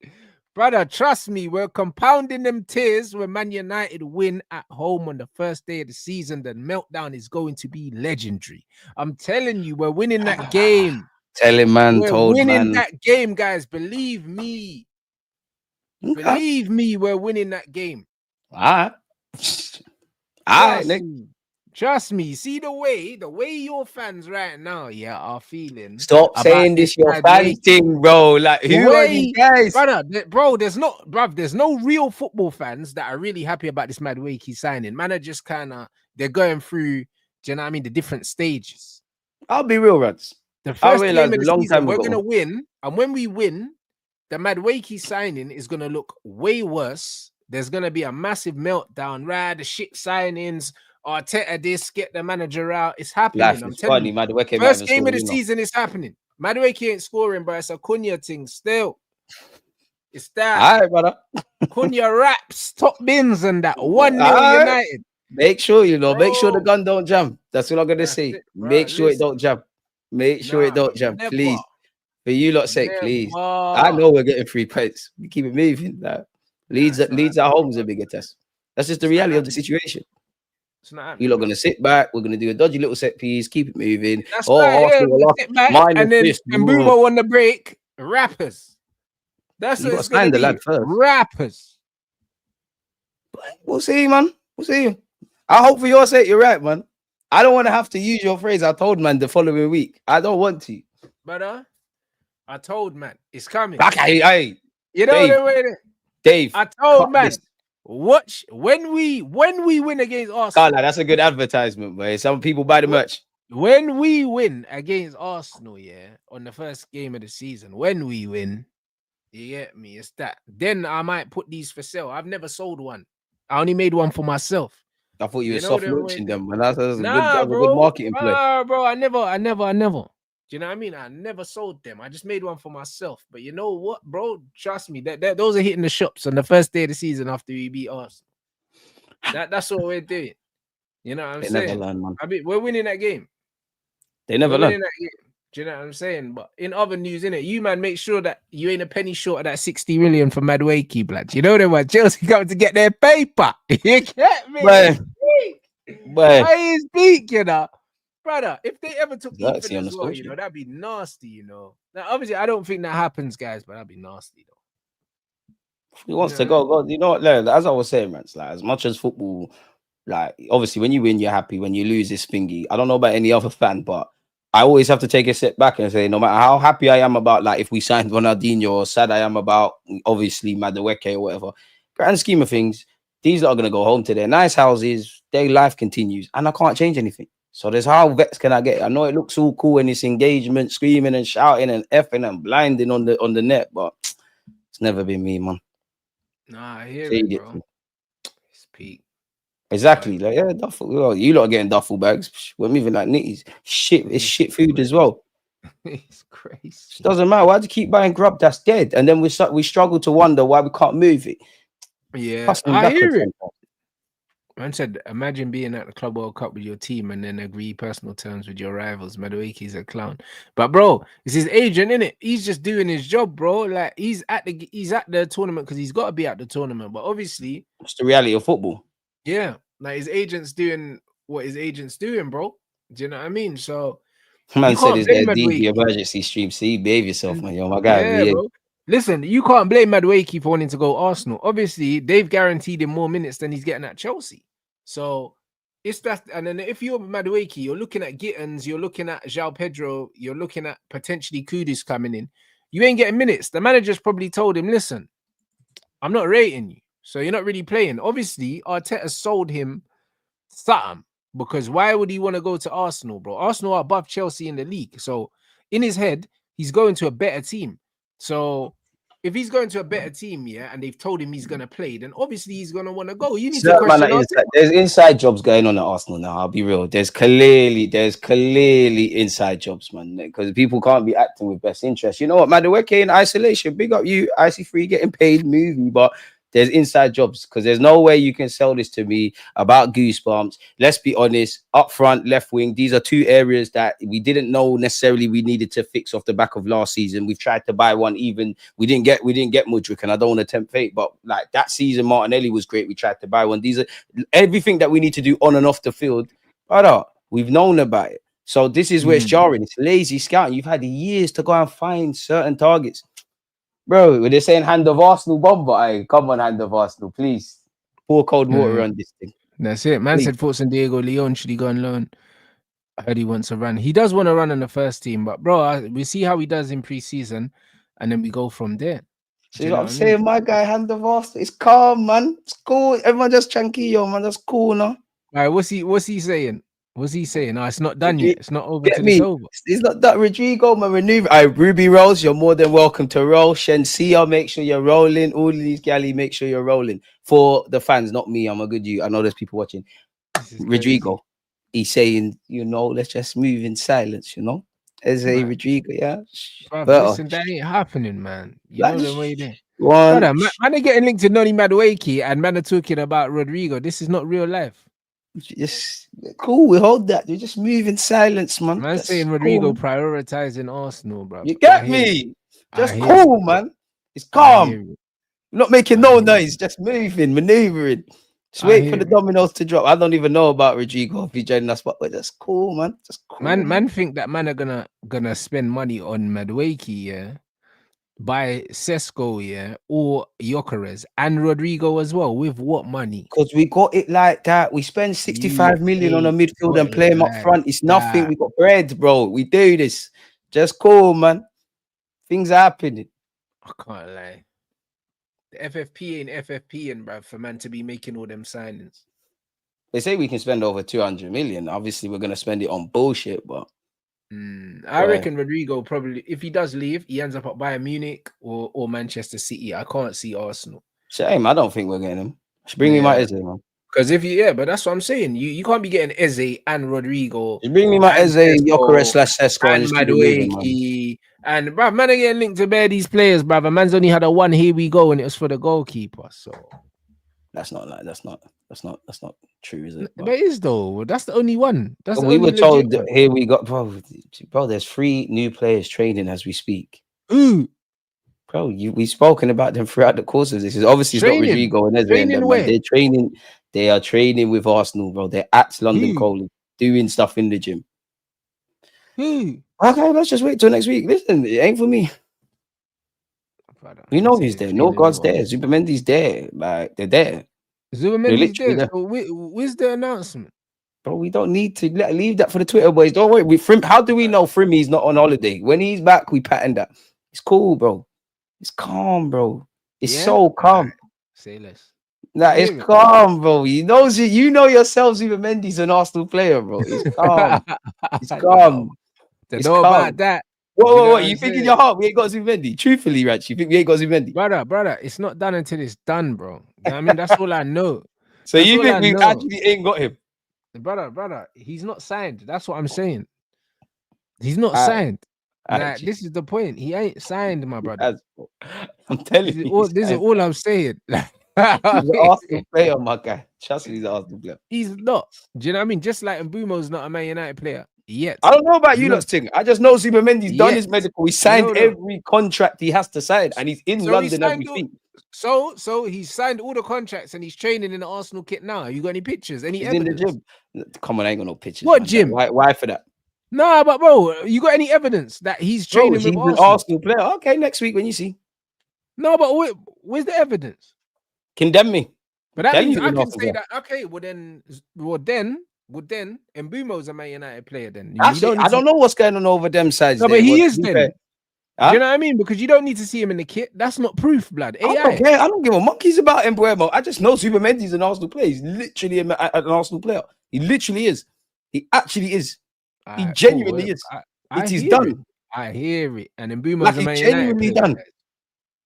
Brother, trust me, we're compounding them tears when Man United win at home on the first day of the season. The meltdown is going to be legendary. I'm telling you, we're winning that game. Telling man, We're told winning man. that game, guys. Believe me. Okay. Believe me, we're winning that game. All right. All right, Trust Nick. me. Trust me. See the way your fans right now, yeah, are feeling. Stop about saying this your fan Madueke. thing, bro. Like, The who are these guys? brother, there's no real football fans that are really happy about this Madueke signing. Man are just kind of, they're going through, do you know what I mean, the different stages. I'll be real, Rants. The I first realized game of a the long season, time we're ago. gonna win, and when we win, the Madueke signing is gonna look way worse. There's gonna be a massive meltdown. Right, the shit signings, Arteta this, get the manager out. It's happening. Life I'm is telling funny. you. Madueke might First even game score, of the you know. season is happening. Madueke ain't scoring, bro. It's a Cunha thing still. It's that All right, brother. Cunha raps, top bins, and that 1-0 All right. United. Make sure, you know, make sure the Bro. gun don't jam. That's what I'm gonna That's say. it, bro. Make sure it Listen. don't jam. Make sure it don't jam, Never. please. For you lot's sake, please. I Never. know we're getting 3 points. We keep it moving. Like, Leeds it's not at home is a bigger test. That's just the It's not reality of the happening. situation. It's not happening, You're not bro. gonna sit back. We're gonna do a dodgy little set piece, keep it moving. That's Oh, right. Yeah, Arsenal we're gonna lost. sit back, Minus and then this. Mbumo on the break. Rappers. That's You what gotta it's gonna sign the be. lad first. Rappers. We'll see, man. We'll see. I hope for your sake you're right, man. I don't want to have to use your phrase. I told man the following week. I don't want to. But I told man it's coming. Okay, hey, You know Dave, the way. Dave. I told cut man. this. Watch when we win against Arsenal. Carla, that's a good advertisement, boy. Some people buy the merch. When we win against Arsenal, yeah, on the first game of the season, when we win, you get me? It's that. Then I might put these for sale. I've never sold one. I only made one for myself. I thought you were You know soft the way launching they- them, man. That's a Nah, good bro. marketing play. Bro, I never. Do you know what I mean? I never sold them. I just made one for myself. But you know what, bro? Trust me, that those are hitting the shops on the first day of the season after we beat Arsenal. That's what we're doing. You know what I'm They saying? never learn, man. We're winning that game. They never We're learn. winning that game. Do you know what I'm saying? But in other news, innit, you man, make sure that you ain't a penny short of that 60 million for Madueke, blood. You know them one. Chelsea coming to get their paper. You get me? But Why is peak, you know? Brother, if they ever took That's Ethan on as the well, social. you know, that'd be nasty, you know. Now, obviously, I don't think that happens, guys, but that'd be nasty, though. he wants to Yeah. go. You know what? Like, as I was saying, man, it's like as much as football, like obviously when you win, you're happy. When you lose, it's thingy. I don't know about any other fan, but I always have to take a step back and say, no matter how happy I am about, like, if we signed Ronaldinho, or sad I am about, obviously, Madueke or whatever, grand scheme of things, these lot are going to go home to their nice houses, their life continues, and I can't change anything. So there's how vexed can I get? I know it looks all cool and it's engagement, screaming and shouting and effing and blinding on the net, but it's never been me, man. Nah, I hear Shade it, it. bro. It's peak. Exactly. Like, yeah, duffel. Well, you lot are getting duffel bags. We're moving like nitties. Shit, it's shit food as well. It's crazy. It doesn't matter. Why do you keep buying grub that's dead? And then we struggle to wonder why we can't move it. Yeah, Hustling I backwards hear it. sometimes. Man said, imagine being at the Club World Cup with your team and then agree personal terms with your rivals. Madueke's a clown. But bro, it's his agent, innit? He's just doing his job, bro. Like he's at the tournament because he's got to be at the tournament. But obviously, It's the reality of football. yeah, like his agent's doing what his agent's doing, bro. Do you know what I mean? So Man you said can't it's their blame DG Madueke. emergency stream. See, behave yourself, man. You're my guy. Yeah, Yeah. bro. Listen, you can't blame Madueke for wanting to go Arsenal. Obviously, they've guaranteed him more minutes than he's getting at Chelsea. So it's that. And then if you're Madueke, you're looking at Gittins, you're looking at João Pedro, you're looking at potentially Kudus coming in. You ain't getting minutes. The manager's probably told him, listen, I'm not rating you. So you're not really playing. Obviously, Arteta sold him something because why would he want to go to Arsenal, bro? Arsenal are above Chelsea in the league. So in his head, he's going to a better team. So if he's going to a better team, yeah, and they've told him he's going to play, then obviously he's going to want to go. You need to question There's inside jobs going on at Arsenal now. I'll be real. There's clearly inside jobs, man. Because people can't be acting with best interest. You know what, Madueke in isolation. Big up you, IC3 getting paid movie, but there's inside jobs because there's no way you can sell this to me about goosebumps. Let's be honest, up front, left wing, these are two areas that we didn't know necessarily we needed to fix off the back of last season. We've tried to buy one, even we didn't get Mudryk, and I don't want to tempt fate, but like that season, Martinelli was great. We tried to buy one. These are everything that we need to do on and off the field. Brother, we've known about it. So this is where it's jarring. It's lazy scouting. You've had years to go and find certain targets. Bro, when they're saying hand of Arsenal bomber, come on, hand of Arsenal, please. Pour cold water on this thing. That's it. Man Please. said Forts and Diego Leon should he go on loan? I heard he wants to run. He does want to run in the first team, but bro, we see how he does in pre-season, and then we go from there. See what I'm saying? My guy, hand of Arsenal. It's calm, man. It's cool. Everyone just tranquillo, man. That's cool, no? All right, what's he saying? What's he saying? No, it's not done yet. It's not over Get till me. it's over. It's not that Rodrygo, man. Renewed. Ruby Rolls, you're more than welcome to roll. Shensia, make sure you're rolling. All of these galley, make sure you're rolling. For the fans, not me. I'm a good you. I know there's people watching. Rodrygo, he's saying, let's just move in silence, As a Rodrygo, yeah. Bruv, listen, that ain't happening, man. You know the way there. Brother, man are getting linked to Noni Madueke and man are talking about Rodrygo. This is not real life. Just cool, we hold that. You just move in silence, man. Man saying Rodrygo prioritizing Arsenal, bro. You get me? Just cool, man. It's calm. Not making no noise, just moving, maneuvering. Just wait for the dominoes to drop. I don't even know about Rodrygo if he's joining us, but that's cool, man. Just cool. Man think that man are gonna spend money on Madueke, yeah, by Sesko, yeah, or Gyökeres and Rodrygo as well. With what money? Because we got it like that. We spend 65 million on a midfield and play him up front. It's nothing. We got bread, bro. We do this. Just cool, man. Things are happening. I can't lie. The FFP ain't FFP, bruv, for man to be making all them signings. They say we can spend over 200 million. Obviously, we're gonna spend it on bullshit, but I reckon Rodrygo probably, if he does leave, he ends up at Bayern Munich or Manchester City. I can't see Arsenal. Shame. I don't think we're getting him. Should bring me my Eze, man. Because but that's what I'm saying. You can't be getting Eze and Rodrygo. You bring me my Eze, Gyökeres / Sesko, and Madueke. And bruv, man are getting linked to bear these players, bruv. A man's only had a one here we go, and it was for the goalkeeper. So that's not true, is it? But it is though. That's the only one. That's we were told that here we got bro. There's 3 new players training as we speak. Ooh. Bro, we've spoken about them throughout the course of this. It's obviously it's not Rodrygo and Eze and them, man. They're training. They are training with Arsenal, bro. They're at London Coley doing stuff in the gym. Okay, let's just wait till next week. Listen, it ain't for me. We know he's there. No God's there. Zubamendi's there. Like they're there. Zubamendi's there. So where's the announcement? Bro, we don't need to leave that for the Twitter boys. Don't worry. How do we know Frimmy's not on holiday? When he's back, we pattern that. It's cool, bro. It's calm, bro. It's so calm. Say less. Nah, it's calm, bro. You know yourself, even Mendy's an Arsenal player, bro. It's calm. It's calm. It's calm. About that. What? You think in your heart we ain't got Zubendi? Truthfully, Rants, you think we ain't got Zubendi? Brother, it's not done until it's done, bro. You know what I mean? That's all I know. So you think we actually ain't got him? Brother, he's not signed. That's what I'm saying. He's not signed. Like, this is the point. He ain't signed, my brother. I'm telling you. This is all I'm saying. He's an Arsenal player, my guy. Trust me, he's an Arsenal player. He's not. Do you know what I mean? Just like Mbumo's not a Man United player yet. I don't know about you lot's thing. I just know Zubamendi's done his medical. He signed every contract he has to sign, and he's in London as we speak. So he's signed all the contracts and he's training in the Arsenal kit now. You got any pictures? Any evidence? In the gym. Come on, I ain't got no pictures. What gym? Why for that? Nah, but bro, you got any evidence that he's training with Arsenal? An Arsenal player. Okay, next week when you see. No, but where's the evidence? Condemn me. But that means I can say that. Okay, well then, Mbumo's a Man United player. Then actually, I don't know what's going on over them sides. No, but he is then. Huh? Do you know what I mean? Because you don't need to see him in the kit. That's not proof, blood. I don't give a monkeys about Mbuemo. I just know Zubamendi's an Arsenal player. He's literally an Arsenal player. He literally is. He actually is. He genuinely is. It is done. I hear it. And Mbumo's a Man United genuinely done.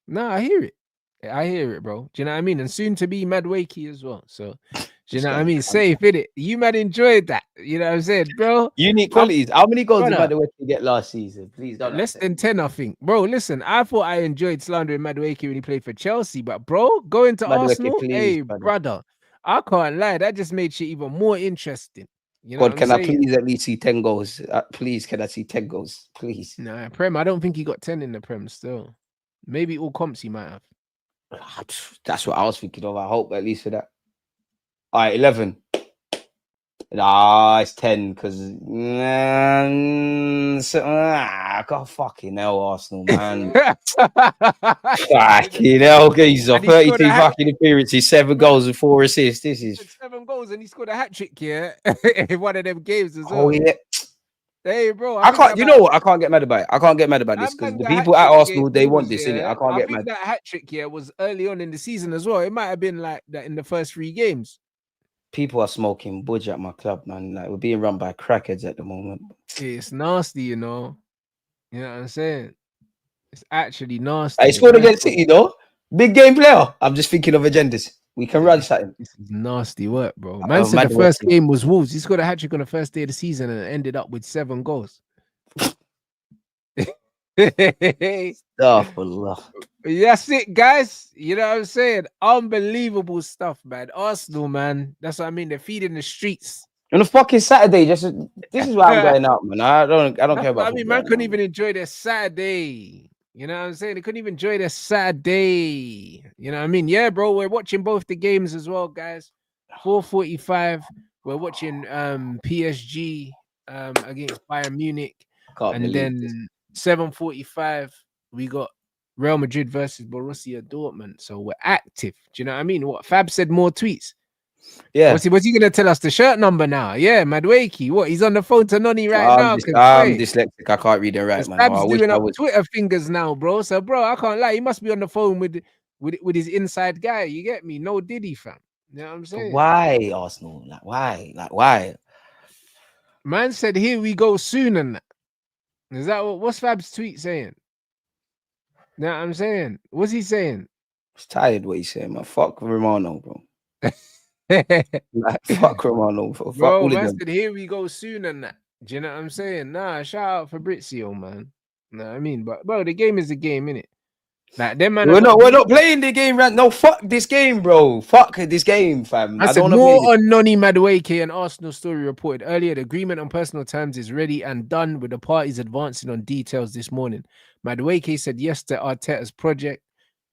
No, I hear it. I hear it, bro. Do you know what I mean? And soon to be Madueke as well. So, do you know what I mean? Safe, innit? You might enjoyed that. You know what I'm saying, bro? Unique qualities. How many goals did Madueke get last season? Please don't. Less than 10, I think. Bro, listen, I thought I enjoyed slandering Madueke when he played for Chelsea. But, bro, going to Arsenal, brother, I can't lie. That just made shit even more interesting. You know God, can I please at least see 10 goals? Please, can I see 10 goals? Please. Nah, Prem, I don't think he got 10 in the Prem still. Maybe all comps he might have. That's what I was thinking of. I hope at least for that. All right, 11. Nah, it's 10 because God fucking hell, Arsenal, man. Fucking hell, okay, he's And he scored a 32 hat fucking appearances, 7 goals and 4 assists. This is 7 goals and he scored a hat trick here in one of them games as oh well. yeah. Hey, bro, I can't. You know what? I can't get mad about it. I can't get mad about this that because man, the the hat people at trick Arsenal they want was, this, innit? I can't I get think mad. that hat trick here was early on in the season as well. It might have been like that in the first 3 games. People are smoking budge at my club, man. Like we're being run by crackheads at the moment. It's nasty, you know. You know what I'm saying? It's actually nasty. I scored against City though. Big game player. I'm just thinking of agendas. We can run something. This is nasty work, bro. Man said the Madueke. first game was Wolves. He scored a hat trick on the first day of the season and ended up with 7 goals. Astaghfirullah. That's it, guys. You know what I'm saying? Unbelievable stuff, man. Arsenal, man. That's what I mean. They're feeding the streets. On a fucking Saturday, this is why I'm going out, man. I don't care That's about. what I mean, man couldn't even enjoy their Saturday. You know what I'm saying? They couldn't even enjoy their Saturday. You know what I mean? Yeah, bro. We're watching both the games as well, guys. 4:45. We're watching PSG against Bayern Munich. And then 7:45, we got Real Madrid versus Borussia Dortmund. So we're active. Do you know what I mean? What Fab said, more tweets. Yeah. What's he gonna tell us? The shirt number now? Yeah, Madueke. What? He's on the phone to Noni right now. I'm dyslexic. I can't read and write, man. Fab's I wish doing I up was. Twitter fingers now, bro. So, bro, I can't lie. He must be on the phone with his inside guy. You get me? No Diddy, fam. You know what I'm saying? Why Arsenal? Like why? Man said, "Here we go soon." And that. Is that what's Fab's tweet saying? You know what I'm saying? What's he saying? I was tired what he's saying, man. Fuck Romano, bro. Like fuck Romano, bro. Fuck all of Man them. said, "Here we go soon." And that. Do you know what I'm saying? Nah, shout out Fabrizio, man. Know what I mean? But bro, the game is the game, innit? Like them man. We're not playing the game, right? No, fuck this game, bro. Fuck this game, fam. I said more on Noni Madueke and Arsenal story reported earlier. The agreement on personal terms is ready and done, with the parties advancing on details this morning. Madueke said yes to Arteta's project.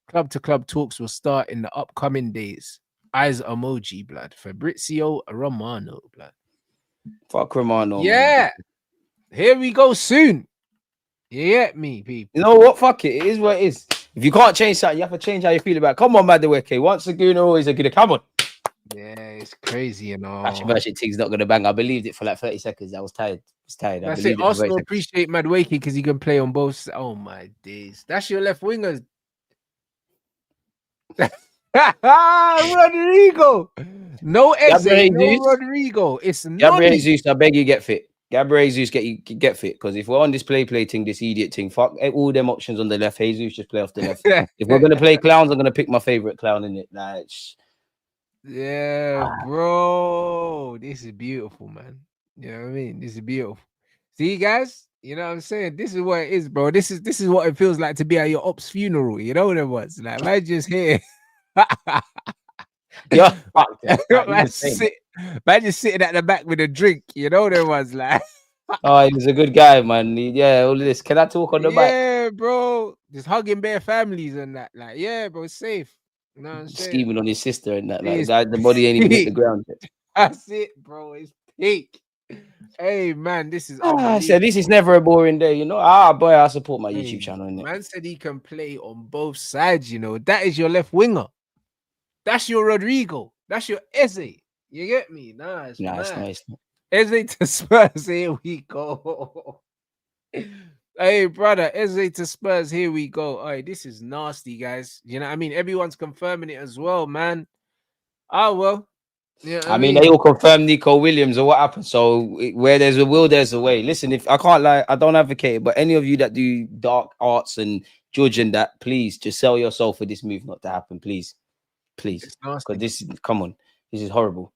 Club-to-club talks will start in the upcoming days. Eyes emoji, blood. Fabrizio Romano, blood. Fuck Romano. Yeah. Man. Here we go soon. You get me, people? You know what? Fuck it. It is what it is. If you can't change something, you have to change how you feel about it. Come on, Madueke. Once a gooner, always a gooner. Come on. Yeah, it's crazy, you know. Actually, thing's not going to bang. I believed it for like 30 seconds. I was tired. That's it. Arsenal appreciate Madueke because he can play on both. Oh, my days. That's your left wingers. Rodrygo. No Eze, no Rodrygo. It's Gabriel Jesus, I beg you get fit. Gabriel Jesus, get fit. Because if we're on this play thing, this idiot thing, fuck all them options on the left. Jesus, just play off the left. If we're gonna play clowns, I'm gonna pick my favorite clown in it. Like, yeah, bro. This is beautiful, man. You know what I mean? This is beautiful. See, guys, you know what I'm saying? This is what it is, bro. This is what it feels like to be at your ops funeral. You know what it was? Like, man, just here. Yeah, man just sitting at the back with a drink. You know what it was like. Oh, he was a good guy, man. Yeah, all of this. Can I talk on the back? Yeah, bro. Just hugging bare families and that. Like, yeah, bro, safe. You know what I'm saying? Scheming on his sister and that. Like, the body ain't even hit the ground yet. That's it, bro. It's peak. Hey, man, this is. I said this is never a boring day, you know. Boy, I support my YouTube channel. Innit? Man said he can play on both sides, you know. That is your left winger. That's your Rodrygo. That's your Eze. You get me? Nice. Nice. Eze to Spurs. Here we go. Hey, brother. Eze to Spurs. Here we go. All right, this is nasty, guys. You know what I mean? Everyone's confirming it as well, man. Oh, well. Yeah, I mean, they all confirmed Nico Williams or what happened. So where there's a will, there's a way. Listen, if I can't lie, I don't advocate it, but any of you that do dark arts and judging that, please just sell your soul for this move not to happen, please, because this is this is horrible.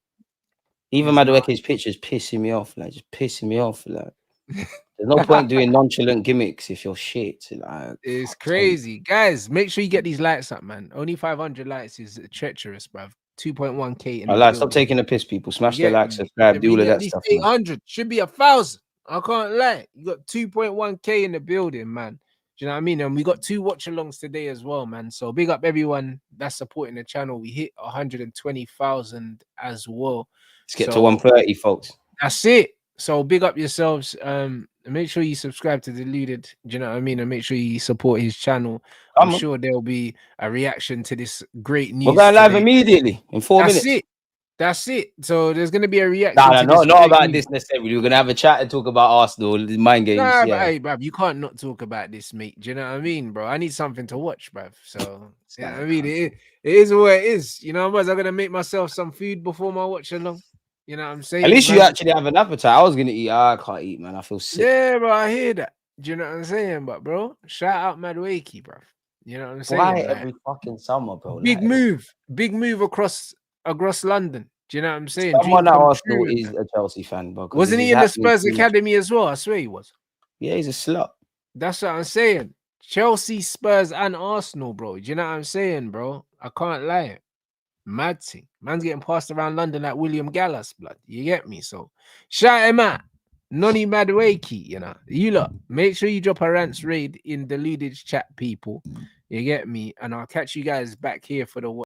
Even Madueke's pictures pissing me off, like just pissing me off. Like there's no point doing nonchalant gimmicks if you're shit. Like it's crazy, guys. Make sure you get these lights up, man. Only 500 lights is treacherous, bruv. 2.1k. I like, stop taking the piss, people. Smash the like, subscribe, do all of that stuff. 800 should be 1,000. I can't lie. You got 2.1k in the building, man. Do you know what I mean? And we got 2 watch-alongs today as well, man. So big up everyone that's supporting the channel. We hit 120,000 as well. Let's get to So 130, folks. that's it. So big up yourselves. Make sure you subscribe to Deluded. Do you know what I mean? And make sure you support his channel. I'm sure there'll be a reaction to this great news. We're going live today. immediately in 4 minutes. That's it. That's it. So there's gonna be a reaction. Not about this necessarily. We're gonna have a chat and talk about Arsenal, mind games. Nah, yeah. but hey, bruv, you can't not talk about this, mate. Do you know what I mean, bro? I need something to watch, bruv. So yeah, I mean, it is what it is. You know, I'm gonna make myself some food before my watch along. You know what I'm saying? At least you actually have an appetite. I was gonna eat. I can't eat, man. I feel sick. Yeah, bro, I hear that. Do you know what I'm saying? But bro, shout out Madueke, bro. You know what I'm saying? Why like, every fucking summer, bro? Big move across London. Do you know what I'm saying? Someone at Arsenal is a Chelsea fan, bro. Wasn't he in the Spurs academy as well? I swear he was. Yeah, he's a slut. That's what I'm saying. Chelsea, Spurs, and Arsenal, bro. Do you know what I'm saying, bro? I can't lie. Mad thing. Man's getting passed around London like William Gallas, blood. You get me? So shout him out. Noni Madueke, you know. You lot, make sure you drop a Rants raid in Deluded chat, people. You get me? And I'll catch you guys back here for the